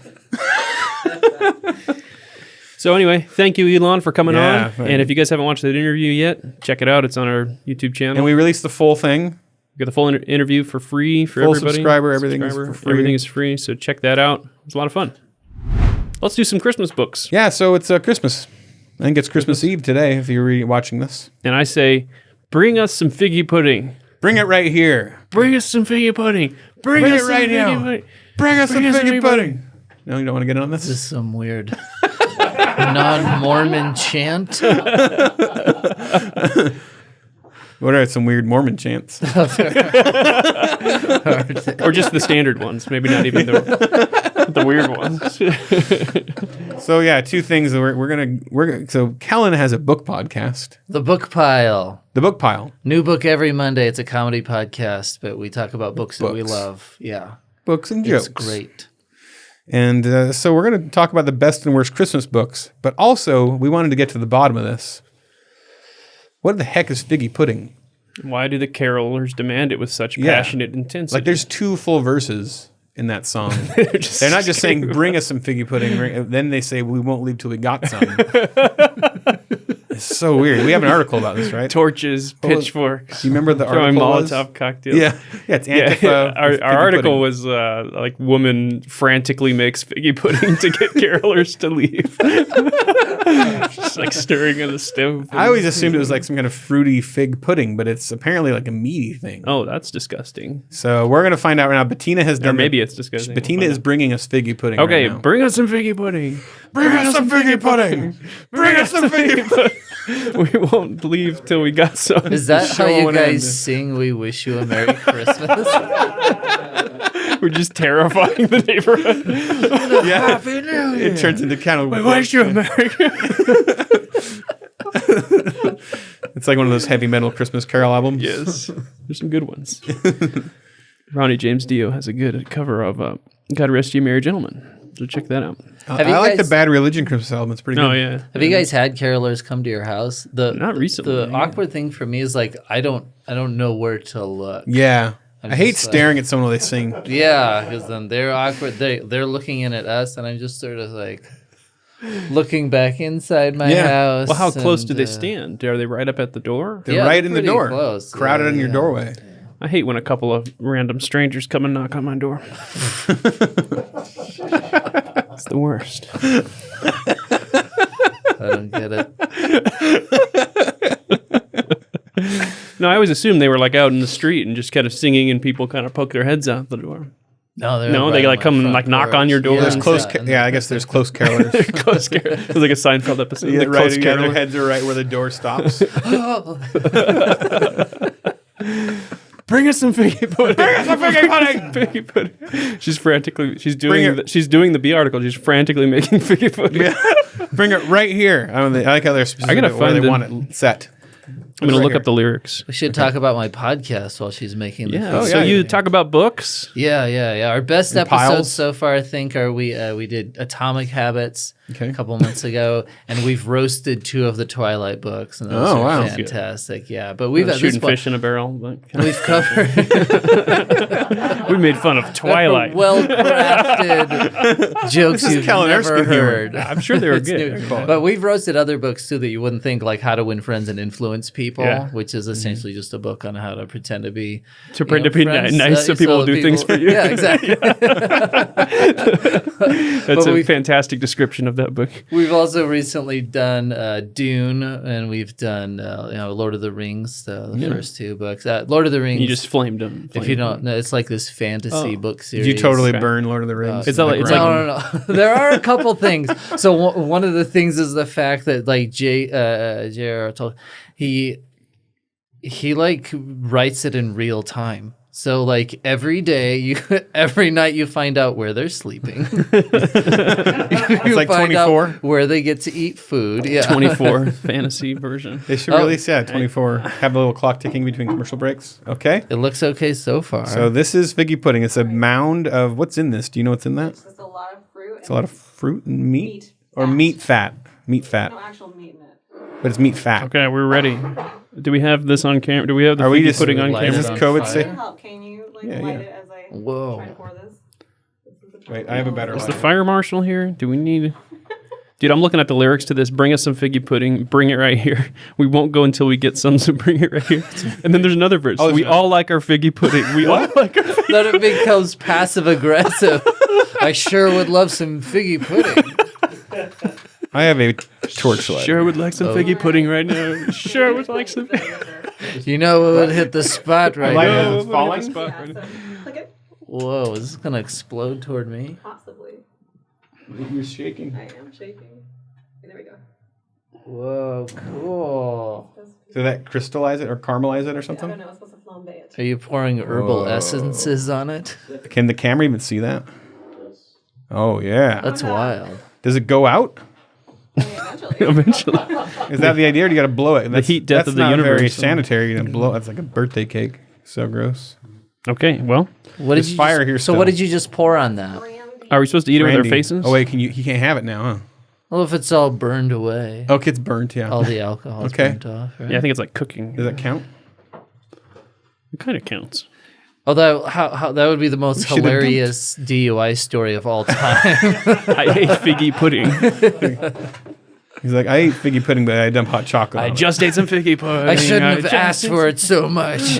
So anyway, thank you, Elon, for coming Yeah, on. thank And if you guys haven't watched that interview yet, check it out. It's on our YouTube channel. And we released the full thing. We got the full interview for free for Full everybody. subscriber, everything is for free. Everything is free, so check that out. It's a lot of fun. Let's do some Christmas books. Yeah, so it's Christmas. I think it's Christmas Eve today if you're watching this. And I say, bring us some figgy pudding. Bring it right here. Bring us some figgy pudding. Bring Bring us it some right figgy now. pudding. Bring us some Bring us some figgy figgy pudding. No, you don't want to get in on This this? is some weird non-Mormon chant. What are some weird Mormon chants? Or just the standard ones. Maybe not even the weird ones. So yeah, 2 things that we're gonna. So Kellen has a book podcast, The Book Pile. The Book Pile. New book every Monday. It's a comedy podcast, but we talk about books that we Books. love. Yeah. Books and jokes. It's great. And so we're going to talk about the best and worst Christmas books, but also we wanted to get to the bottom of this. What the heck is Figgy Pudding? Why do the carolers demand it with such passionate intensity? Like there's 2 full verses in that song. They're not just saying, bring us some Figgy Pudding. Then they say, we won't leave till we got some. It's so weird. We have an article about this, right? Torches, pitchforks. You remember the throwing article Molotov cocktails. Yeah, it's Antifa. Our article was like woman frantically makes Figgy Pudding to get carolers to leave. Just like stirring in the stove. I always assumed it was like some kind of fruity fig pudding, but it's apparently like a meaty thing. Oh, that's disgusting. So we're going to find out right now. Bettina has done. Or maybe it's disgusting. Bettina is bringing us Figgy Pudding. Okay, right now. bring us some Figgy Pudding. Bring us some Figgy Pudding. Bring us some Figgy Pudding. We won't leave till we got some. Is that how show you won't guys end. sing "We Wish You a Merry Christmas"? We're just terrifying the neighborhood. Yeah, Happy New Year. it turns into kind of. We wish you a Merry It's like one of those heavy metal Christmas Carol albums. Yes, there's some good ones. Ronnie James Dio has a good cover of "God Rest You Merry Gentlemen." So check that out. Have you I like the guys- Bad Religion Christmas album. It's pretty good. Oh yeah. Have you guys had carolers come to your house? Not recently, The yeah. awkward thing for me is like I don't know where to look. Yeah. I hate just, staring at someone while they sing. Yeah, because then they're awkward. They're looking in at us, and I'm just sort of like looking back inside my Yeah. house. Well, how close and, do they stand? Are they right up at the door? They're Yeah, right they're in the pretty door. close. Crowded Yeah, in your yeah. doorway. I hate when a couple of random strangers come and knock on my door. It's the worst. I don't get it. No, I always assumed they were like out in the street and just kind of singing, and people kind of poke their heads out the door. No, they're No, right they on like my come and front like knock on porch. your door. Yeah, There's close. and Yeah, I guess there's close carolers. Close carol. It was like a Seinfeld episode. Yeah, They ride close together. carol. Their heads are right where the door stops. Bring us some Figgy Pudding. Bring us some Figgy Pudding. Figgy Pudding. She's frantically. She's Bring doing. it. She's doing the B article. She's frantically making Figgy Pudding. Yeah. Bring it right here. I like how they're specific gotta where they find want it set. I'm gonna Right look here. up the lyrics. We should talk about my podcast while she's making the Yeah. food. So yeah. you talk about books. Yeah. Our best And episodes piles. so far, I think, are we did Atomic Habits Okay. a couple months ago, and we've roasted 2 of the Twilight books, and those Oh, are wow. fantastic. Yeah, but we've at this Shooting point, fish in a barrel. But we've covered we made fun of Twilight. well-crafted jokes is you've Kellen never Erskine humor. heard. I'm sure they were It's good. new. But we've roasted other books too that you wouldn't think, like How to Win Friends and Influence People, Yeah. which is essentially just a book on how to pretend to be Pretend to be friends, nice so people will do things for you. Yeah, exactly. That's a we've- fantastic description of that book. We've also recently done Dune, and we've done Lord of the Rings, the first 2 books. Lord of the Rings. You just flamed him. if you don't know, it's like this fantasy book series. Did you totally Okay. burn Lord of the Rings? It's not like- it's No. There are a couple things. So one of the things is the fact that like J.R.R. Tolkien, he like writes it in real time. So like every night you find out where they're sleeping. It's like find out 24. where they get to eat food. Yeah. 24 fantasy version. They should release 24. Have a little clock ticking between commercial breaks. Okay. It looks okay so far. So this is Figgy Pudding. It's a mound of what's in this? Do you know what's in that? It's just a lot of fruit. It's a lot of fruit and meat, Meat. or Fat. meat fat. Meat fat, No actual meat in it. but it's meat fat. Okay, we're ready. Do we have this on camera? Do we have the Are we Figgy just Pudding on light Is it this camera? on COVID fire? safe? Can help? Can you like Yeah, light yeah. it as I Whoa. try to pour this? This is the Wait, I have a better Is lighter. the fire marshal here? Do we need... Dude, I'm looking at the lyrics to this. Bring us some Figgy Pudding. Bring it right here. We won't go until we get some, so bring it right here. And then there's another verse. Oh, We there's all like our Figgy Pudding. We all like our Figgy Then it becomes passive aggressive. I sure would love some figgy pudding. I have a torchlight. Sure would like some Figgy Pudding right now. Sure would like some... You know it would hit the spot right light now. it. It's falling? Yeah, so click it. Whoa, is this gonna explode toward me? Possibly. You're shaking. I am shaking. There we go. Whoa, cool. So that crystallize it or caramelize it or I don't something? know. It's supposed to flambe it. Are you pouring herbal essences on it? Can the camera even see that? Oh yeah. That's wild. Does it go out? I mean, eventually. Eventually. Is that the idea? Or do you got to blow it? That's, heat death that's of the not very universe. sanitary. You blow. That's like a birthday cake. So gross. Okay, well, What There's did you fire just, here So still. what did you just pour on that? Brandy Are we supposed to eat it with our Brandy. faces? Oh wait, he can't have it now, huh? Well, if it's all burned away, Oh, it's burnt. Yeah. all the alcohol is Okay. burnt off. Right? Yeah, I think it's like cooking. Does that count? It kind of counts. Oh, that would be the most should've dumped. hilarious DUI story of all time. I hate figgy pudding. He's like, I ate figgy pudding, but I dumped hot chocolate. I on it. just ate some figgy pudding. I shouldn't have just asked ate for it so much.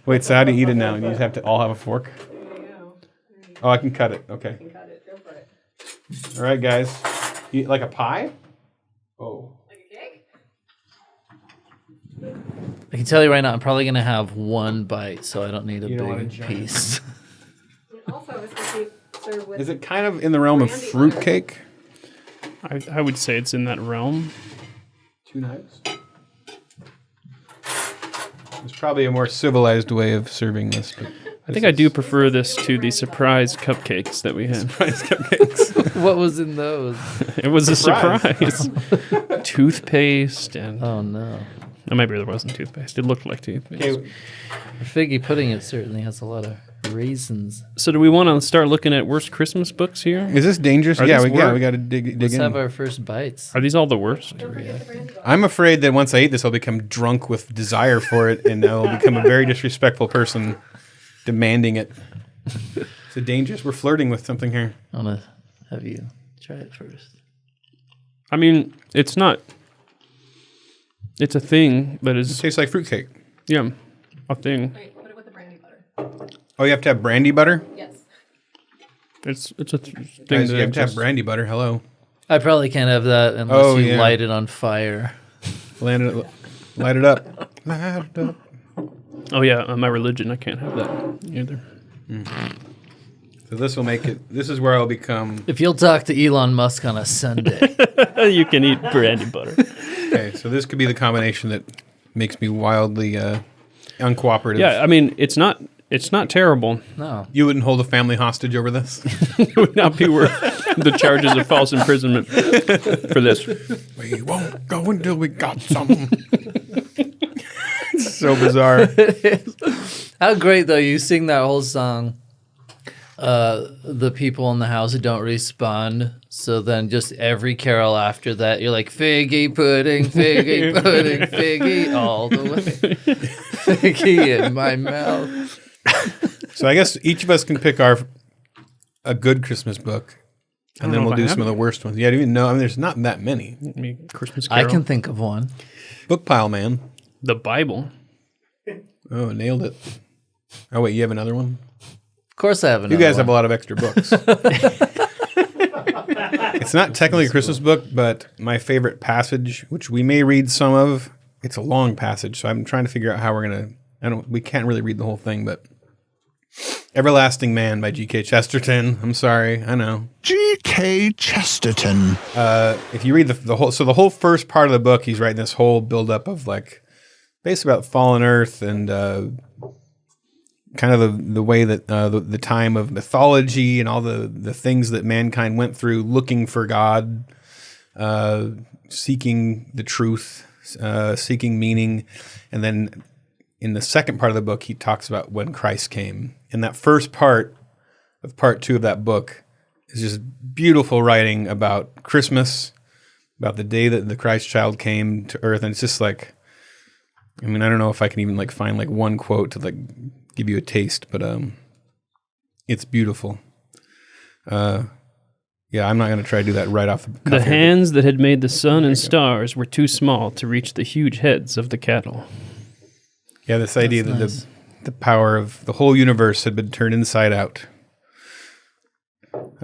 Wait, so how do you eat it now? You just have to all have a fork? There you go. Oh, I can cut it. Okay. You can cut it. Go for it. All right, guys. You eat like a pie? Oh. Like a cake? I can tell you right now, I'm probably gonna have one bite, so I don't need a You don't want a big giant- piece. And also, it's going to be served with. Is it kind of in the realm of Brandy fruitcake? I would say it's in that realm. 2 knives? There's probably a more civilized way of serving this. But I think I do prefer this to the surprise cupcakes that we had. Surprise cupcakes. What was in those? It was a Surprise. surprise. Toothpaste and Oh no. maybe there wasn't toothpaste. It looked like toothpaste. Okay, For figgy pudding, it certainly has a lot of raisins. So do we want to start looking at worst Christmas books here? is this dangerous? Are Yeah, these we work? got to dig Let's in. have our first bites. Are these all the worst? Don't forget the brandy bottle. I'm afraid that once I eat this, I'll become drunk with desire for it, and I'll become a very disrespectful person demanding it. It's a dangerous. We're flirting with something here. I want to have you try it first. I mean, it's not. It's a thing that It is, tastes like fruitcake. yeah, a thing. Wait, put it with the brandy butter. Oh, you have to have brandy butter? Yes. It's a thing Guys, that you have to have exists. brandy butter. Hello. I probably can't have that unless Oh, you yeah. light it on fire. Light it up. Light it up. Light it up. Oh yeah, my religion. I can't have that either. So this will make it. This is where I'll become. If you'll talk to Elon Musk on a Sunday, You can eat brandy butter. Okay, so this could be the combination that makes me wildly uncooperative. Yeah, I mean, it's not terrible. no. You wouldn't hold a family hostage over this? It would not be worth the charges of false imprisonment for this. We won't go until we got some. It's so bizarre. How great though! You sing that whole song. The people in the house don't respond. So then, just every carol after that, you're like figgy pudding, figgy all the way, figgy in my mouth. So I guess each of us can pick a good Christmas book, and then know we'll if I do have some of the worst ones. Yeah, I don't even know. I mean, there's not that many. I mean, Christmas I Carol. can think of one. Book pile, man. The Bible. Oh, nailed it. Oh wait, you have another one? Of course, I have another You guys one. have a lot of extra books. It's not technically a Christmas book, but my favorite passage, which we may read some of, it's a long passage, so I'm trying to figure out how we're gonna. We can't really read the whole thing, but Everlasting Man by G.K. Chesterton. I'm sorry, I know. G.K. Chesterton. If you read the whole first part of the book, he's writing this whole buildup of like basically about fallen Earth and kind of the way that the time of mythology and all the things that mankind went through looking for God, seeking the truth, seeking meaning. And then in the second part of the book, he talks about when Christ came. And that first part of part 2 of that book is just beautiful writing about Christmas, about the day that the Christ child came to earth. And it's just like, I mean, I don't know if I can even like find like one quote to like give you a taste, but it's beautiful. Yeah, I'm not going to try to do that right off the cuff The here, hands that had made the sun and stars were too small to reach the huge heads of the cattle. but yeah, this idea that nice. the power of the whole universe had been turned inside out.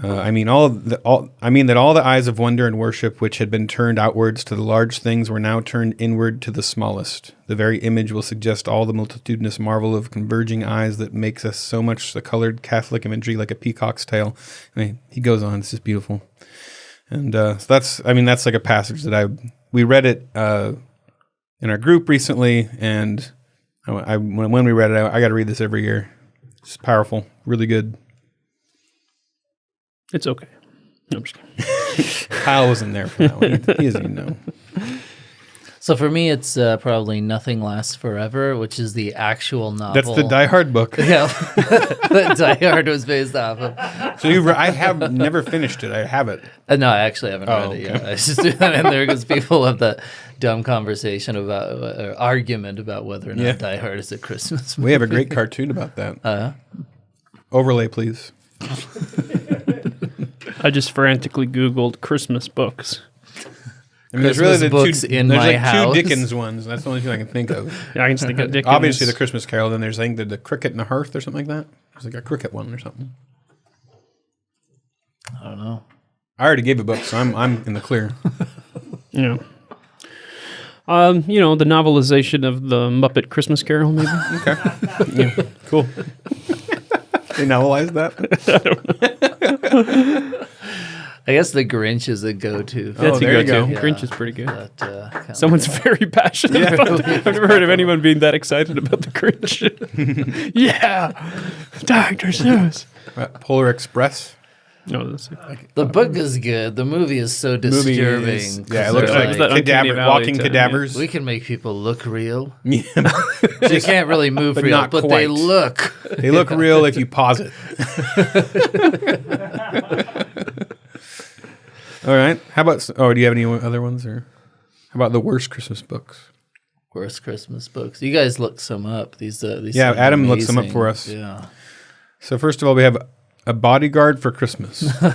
I mean that all the eyes of wonder and worship which had been turned outwards to the large things were now turned inward to the smallest. The very image will suggest all the multitudinous marvel of converging eyes that makes us so much the colored Catholic imagery like a peacock's tail. I mean, he goes on. It's just beautiful. And so that's like a passage that we read it in our group recently, and when we read it, I got to read this every year. It's powerful, really good. It's okay. No, I'm just kidding. Kyle wasn't there for that one. He doesn't even know. So for me, it's probably Nothing Lasts Forever, which is the actual novel. That's the Die Hard book. Yeah, that Die Hard was based off of. So I have never finished it. I have it. No, I actually haven't read it yet. I just threw that in there because people have that dumb conversation about, or argument about whether or not Die Hard is a Christmas movie. We have a great cartoon about that. Overlay, please. I just frantically Googled Christmas books. I mean, there's Christmas really books two, in there's my like house. two Dickens ones. That's the only thing I can think of. Yeah, I can think of Dickens. Obviously, the Christmas Carol. Then there's, I think, the Cricket and the Hearth or something like that. There's like a cricket one or something. I don't know. I already gave a book, so I'm in the clear. Yeah. The novelization of the Muppet Christmas Carol, maybe. Okay. Yeah, cool. They novelized that? I guess The Grinch is a go-to. That's a there you go-to. go. Grinch is pretty good. But, Someone's very passionate about it. I've never heard of anyone being that excited about the Grinch. Yeah, Dr. Seuss. Polar Express. No, that's the book is good. The movie is so disturbing. Yeah, it looks They're like that Uncanny cadaver, Valley walking type, cadavers. we can make people look real. Yeah. They can't really move But real, not but quite. they look. They look real if you pause it. All right. How about? Oh, do you have any other ones, or how about the worst Christmas books? Worst Christmas books. You guys look some up. These Yeah, sound Adam looked some up amazing. for us. Yeah. So first of all, we have A Bodyguard for Christmas. I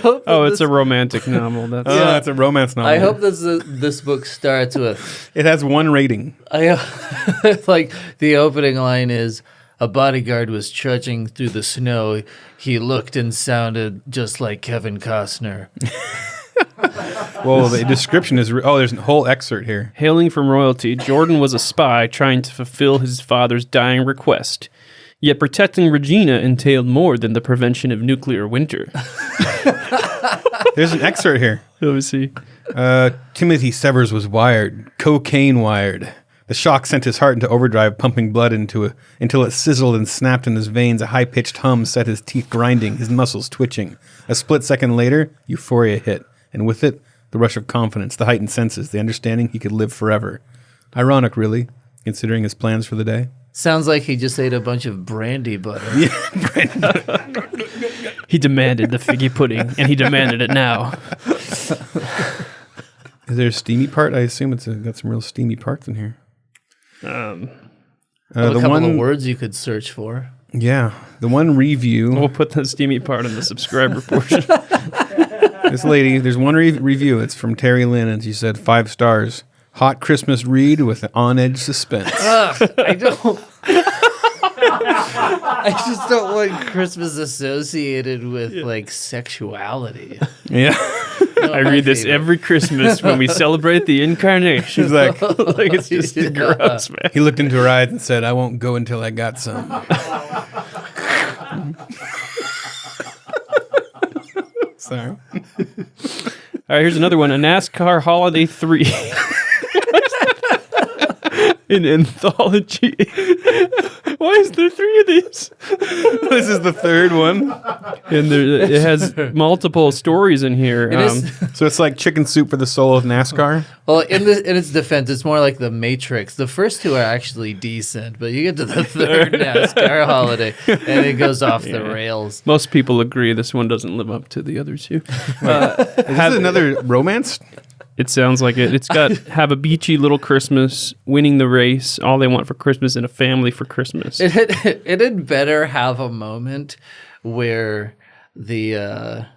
hope. Oh, that it's a romantic novel. That's Oh, that's a romance novel. I hope this book starts with. It has 1 rating. Like the opening line is, a bodyguard was trudging through the snow. He looked and sounded just like Kevin Costner. Well, the description is... there's a whole excerpt here. Hailing from royalty, Jordan was a spy trying to fulfill his father's dying request. Yet protecting Regina entailed more than the prevention of nuclear winter. There's an excerpt here. Let me see. Timothy Severs was wired, cocaine wired. The shock sent his heart into overdrive, pumping blood until it sizzled and snapped in his veins. A high-pitched hum set his teeth grinding, his muscles twitching. A split second later, euphoria hit, and with it, the rush of confidence, the heightened senses, the understanding he could live forever. Ironic, really, considering his plans for the day. Sounds like he just ate a bunch of brandy butter. He demanded the figgy pudding, and he demanded it now. Is there a steamy part? I assume it's got some real steamy parts in here. A couple of words you could search for. Yeah, the one review. We'll put the steamy part in the subscriber portion. This lady, there's one review. It's from Terry Lynn, and she said 5 stars. Hot Christmas read with on-edge suspense. I don't. I just don't want Christmas associated with like sexuality. Yeah. I read this every Christmas when we celebrate the incarnation. She's like, like it's just gross, man. he looked into her eyes and said, I won't go until I got some. Sorry. All right, here's another one. A NASCAR Holiday 3. An anthology. Why is there 3 of these? This is the 3rd one. And it has multiple stories in here. So it's like chicken soup for the soul of NASCAR. Well, in its defense, it's more like The Matrix. The first 2 are actually decent, but you get to the 3rd NASCAR holiday, and it goes off the rails. Most people agree this one doesn't live up to the other 2. Is this another romance? It sounds like it. It's got have a beachy little Christmas, winning the race, all they want for Christmas, and a family for Christmas. It had better have a moment where the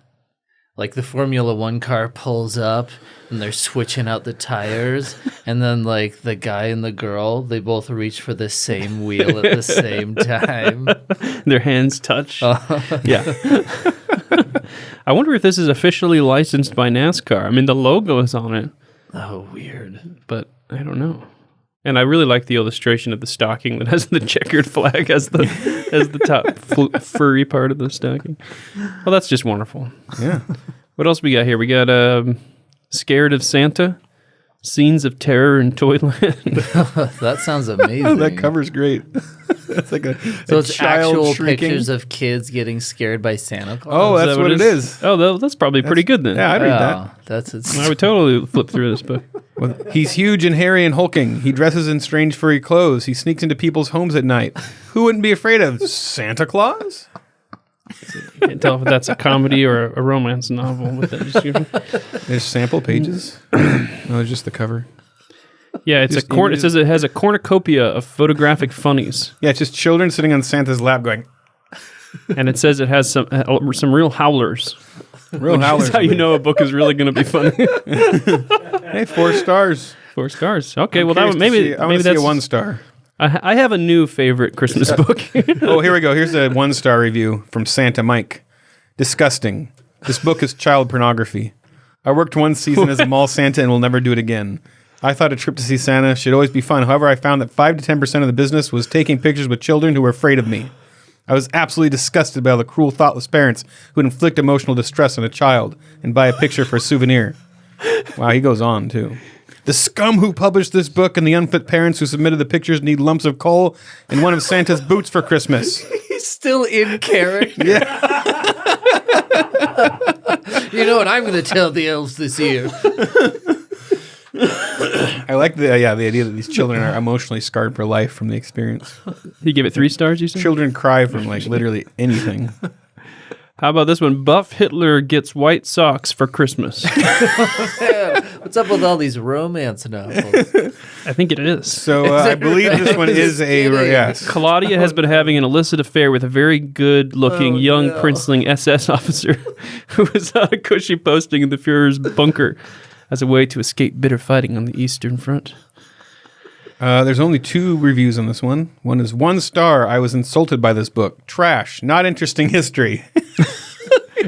like the Formula One car pulls up and they're switching out the tires, and then like the guy and the girl, they both reach for the same wheel at the same time. Their hands touch. Yeah. I wonder if this is officially licensed by NASCAR. I mean, the logo is on it. Oh, weird. But I don't know. And I really like the illustration of the stocking that has the checkered flag as the top furry part of the stocking. Well, that's just wonderful. Yeah. What else we got here? We got Scared of Santa. Scenes of terror in Toyland. That sounds amazing. That cover's great. It's like So a it's child actual shrieking. pictures of kids getting scared by Santa Claus. Oh, Is that's that what it is. Oh, that's probably pretty good then. Yeah, I'd read that. Oh, that's it's. I would totally flip through this book. Well, he's huge and hairy and hulking. He dresses in strange furry clothes. He sneaks into people's homes at night. Who wouldn't be afraid of Santa Claus? Can't tell if that's a comedy or a romance novel with that description. There's sample pages. No, it's just the cover. Yeah, it's Just it says it has a cornucopia of photographic funnies, Yeah, it's just children sitting on Santa's lap going, and it says it has some real howlers. real howlers. That's how you know a book is really going to be funny. Hey, 4 stars. 4 stars. Okay, I'm well curious that to maybe see- I want maybe to see that's a 1 star. I have a new favorite Christmas book. Oh, here we go. Here's a 1 star review from Santa Mike. Disgusting. This book is child pornography. I worked 1 season as a mall Santa and will never do it again. I thought a trip to see Santa should always be fun. However, I found that 5 to 10% of the business was taking pictures with children who were afraid of me. I was absolutely disgusted by all the cruel, thoughtless parents who would inflict emotional distress on a child and buy a picture for a souvenir. Wow, he goes on, too. The scum who published this book and the unfit parents who submitted the pictures need lumps of coal and one of Santa's boots for Christmas. He's still in character. You know what I'm going to tell the elves this year? I like the idea that these children are emotionally scarred for life from the experience. You give it 3 stars, you said? Children cry from like literally anything. How about this one? Buff Hitler gets white socks for Christmas. What's up with all these romance novels? I think it is. So I believe this one is a yes. Claudia has been having an illicit affair with a very good-looking young princeling SS officer who was on a cushy posting in the Fuhrer's bunker as a way to escape bitter fighting on the Eastern Front. There's only 2 reviews on this one. One is 1 star. I was insulted by this book. Trash. Not interesting history.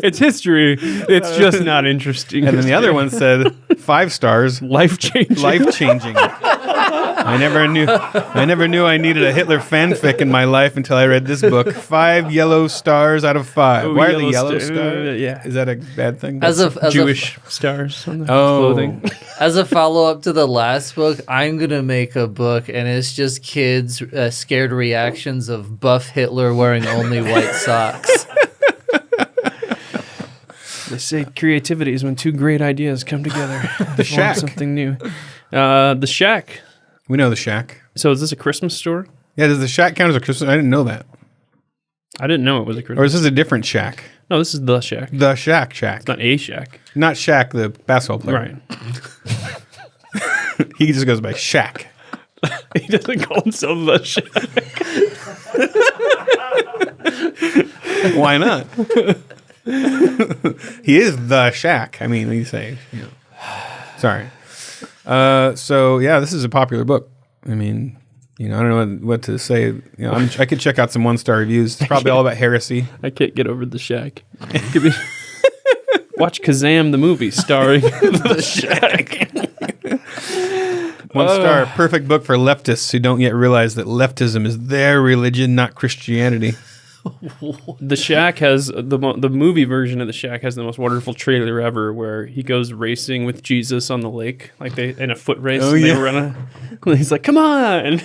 It's history. It's just not interesting. And then the other one said 5 stars. Life-changing. Life changing. I never knew I needed a Hitler fanfic in my life until I read this book. 5 yellow stars out of 5. Oh, Why are the yellow yellow star- stars? yeah. Is that a bad thing? As a Jewish stars on the Oh. clothing. As a follow-up to the last book, I'm going to make a book, and it's just kids' scared reactions of Buff Hitler wearing only white socks. They say creativity is when 2 great ideas come together. The Shack. Something new. The Shack. We know the Shack. So is this a Christmas store? Yeah, does the Shack count as a Christmas? I didn't know that. I didn't know it was a Or Christmas. is this a different Shack? No, this is the Shack. The Shack. It's not a Shack. Not Shaq, the basketball player. Right. He just goes by Shaq. He doesn't call himself the Shack. Why not? He is the Shaq. I mean, you say. You know. Sorry. So yeah, this is a popular book. I mean, I don't know what to say. I could check out some 1-star reviews. It's probably all about heresy. I can't get over the Shack. Could be- Watch Kazam the movie starring the Shack. 1 star, perfect book for leftists who don't yet realize that leftism is their religion, not Christianity. The Shack has the movie version of the Shack has the most wonderful trailer ever, where he goes racing with Jesus on the lake, like they in a foot race. Oh, and yeah. they run he's like, "Come on!"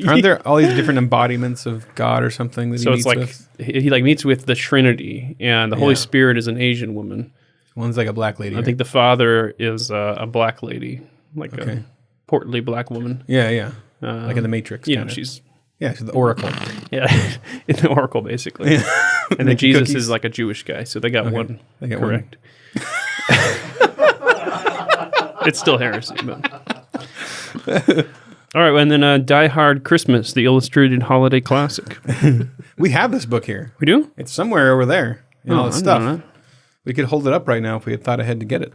Aren't there all these different embodiments of God or something that So he it's meets like with? he like meets with the Trinity, and the Holy Yeah. Spirit is an Asian woman. One's like a black lady. I right? think the father is a black lady, like Okay. a portly black woman. Yeah. Like in the Matrix. You know, kinda. she's she's the Oracle. in the Oracle basically. And then Making Jesus cookies. is like a Jewish guy, so they got one They got correct. It's still heresy, but. All right, and then Die Hard Christmas, the illustrated holiday classic. We have this book here. We do? It's somewhere over there. All I this didn't know stuff. that. We could hold it up right now if we had thought ahead to get it.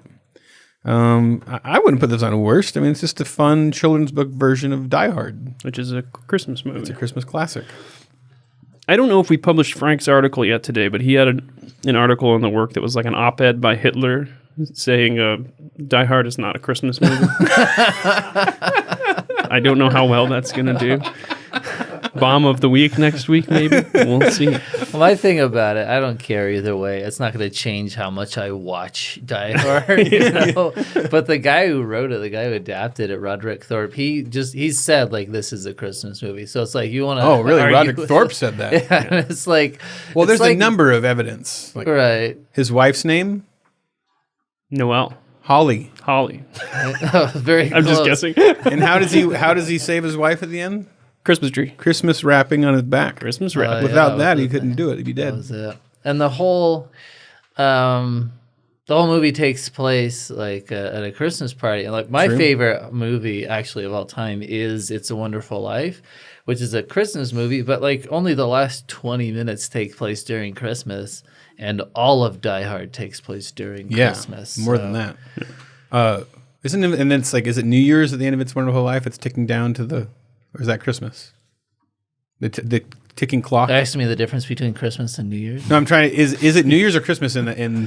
I wouldn't put this on a worst. I mean, it's just a fun children's book version of Die Hard. Which is a Christmas movie. It's a Christmas classic. I don't know if we published Frank's article yet today, but he had an article in the work that was like an op-ed by Hitler saying Die Hard is not a Christmas movie. I don't know how well that's going to do. bomb of the week next week, maybe. We'll see. My thing about it, I don't care either way. It's not going to change how much I watch Die Hard, you know? But the guy who wrote it, the guy who adapted it, Roderick Thorpe, he said like this is a Christmas movie. So it's like you want to. Oh, really? Roderick Thorpe said that. Yeah, it's like. Well, there's like, a number of evidence. Like right. his wife's name, Noel. Holly. Very. I'm close. just guessing. And how does he save his wife at the end? Christmas tree. Christmas wrapping on his back. Christmas wrap. Without that, he couldn't do it. He'd be That dead. was it. And the whole movie takes place like at a Christmas party. And like my favorite movie actually of all time is It's a Wonderful Life, which is a Christmas movie, but like only the last 20 minutes take place during Christmas, and all of Die Hard takes place during Christmas. More than that. Isn't it? And then it's like, is it New Year's at the end of It's a Wonderful Life? It's ticking down to the, or is that Christmas? The ticking clock. Ask me the difference between Christmas and New Year's. No, I'm trying to. Is it New Year's or Christmas in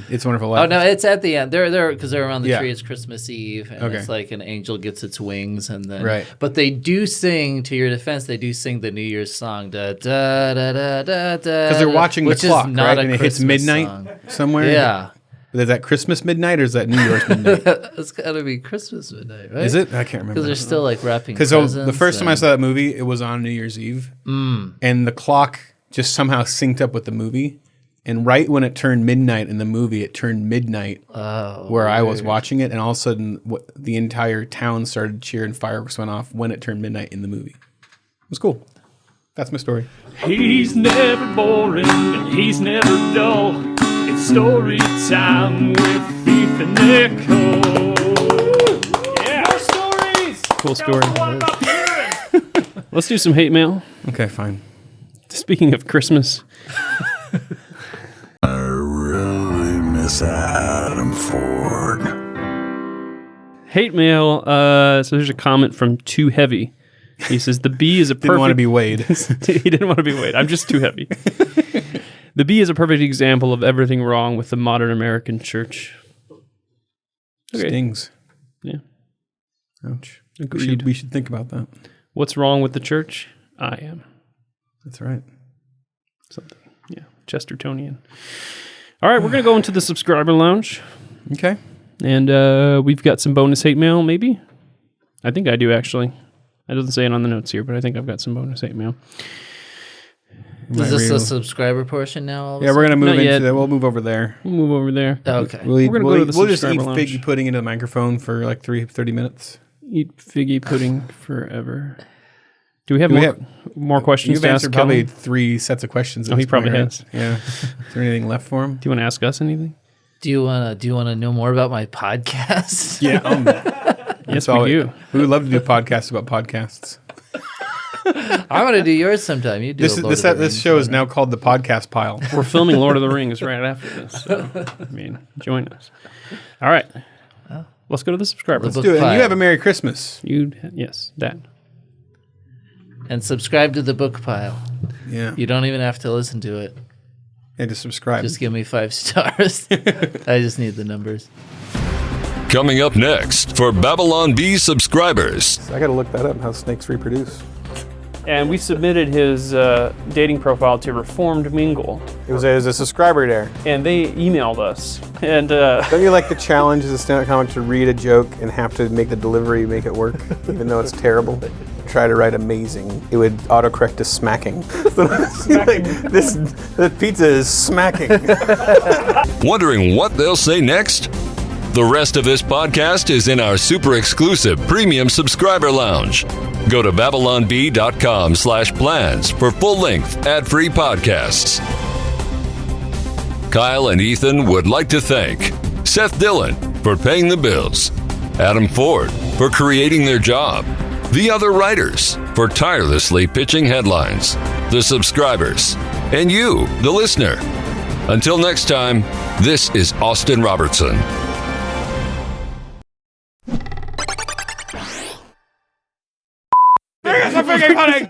It's a Wonderful Life? Oh no, it's at the end. They're because they're around the Yeah. tree. It's Christmas Eve, and Okay. it's like an angel gets its wings, and then Right. But they do sing, to your defense, they do sing the New Year's song, da da da da da da. Because they're watching the which is clock, not right? a And it hits Christmas midnight song. somewhere. Yeah, Is that Christmas midnight or is that New Year's midnight? it's got to be Christmas midnight, right? Is it? I can't remember. Because they're still like wrapping. Because the first time I and- saw that movie, it was on New Year's Eve, and the clock just somehow synced up with the movie. And right when it turned midnight in the movie, it turned midnight where I was watching it, and all of a sudden, the entire town started cheering. Fireworks went off when it turned midnight in the movie. It was cool. That's my story. He's never boring and he's never dull. It's story time with Heathen Nicole. Yeah, more stories. Cool story. What about hearing? Let's do some hate mail. Okay, fine. Speaking of Christmas, I really miss Adam Ford. hate mail. So there's a comment from Too Heavy. He says the bee is a perfect. Didn't want to be Wade. He didn't want to be Wade. I'm just too heavy. The bee is a perfect example of everything wrong with the modern American church. Okay. Stings. Yeah. Ouch. Agreed. We should think about that. What's wrong with the church? I am. That's right. Something. Yeah. Chestertonian. All right, we're going to go into the subscriber lounge. Okay. And we've got some bonus hate mail, maybe? I think I do, actually. It doesn't say it on the notes here, but I think I've got some bonus hate mail. Is this the subscriber portion now? all of a Yeah, we're gonna move Not into yet. that. We'll move over there. We'll move over there. sudden? Okay. We'll We're gonna go to the we'll just eat subscriber lounge. figgy pudding into the microphone for like 30 minutes. Eat figgy pudding forever. Do we have Do we more, have- more questions You've to ask answered probably Kellen? 3 sets of questions. at Oh, he this point, probably right? has. Yeah. Is there anything left for him? Do you want to ask us anything? Do you wanna know more about my podcast? Yeah. Yes, we do. We would love to do podcasts about podcasts. I want to do yours sometime. You do. This a Lord of the this Rings show is one. now called the Podcast Pile. We're filming Lord of the Rings right after this. So, I mean, join us. All right. Let's go to the subscriber. Let's Do it. And pile. you have a Merry Christmas. Yes, that. And subscribe to the book pile. Yeah. You don't even have to listen to it. And to subscribe. Just give me 5 stars. I just need the numbers. Coming up next for Babylon Bee subscribers. I got to look that up. How snakes reproduce. And we submitted his dating profile to Reformed Mingle, It was a subscriber there. and they emailed us. And Don't you like the challenge as a stand-up comic to read a joke and have to make the delivery make it work, even though it's terrible? Try to write amazing. It would autocorrect to smacking. The pizza is smacking. Wondering what they'll say next? The rest of this podcast is in our super exclusive premium subscriber lounge. Go to babylonbee.com/plans for full-length ad-free podcasts. Kyle and Ethan would like to thank Seth Dillon for paying the bills, Adam Ford for creating their job, the other writers for tirelessly pitching headlines, the subscribers, and you, the listener. Until next time, this is Austin Robertson. There's a figgy pudding!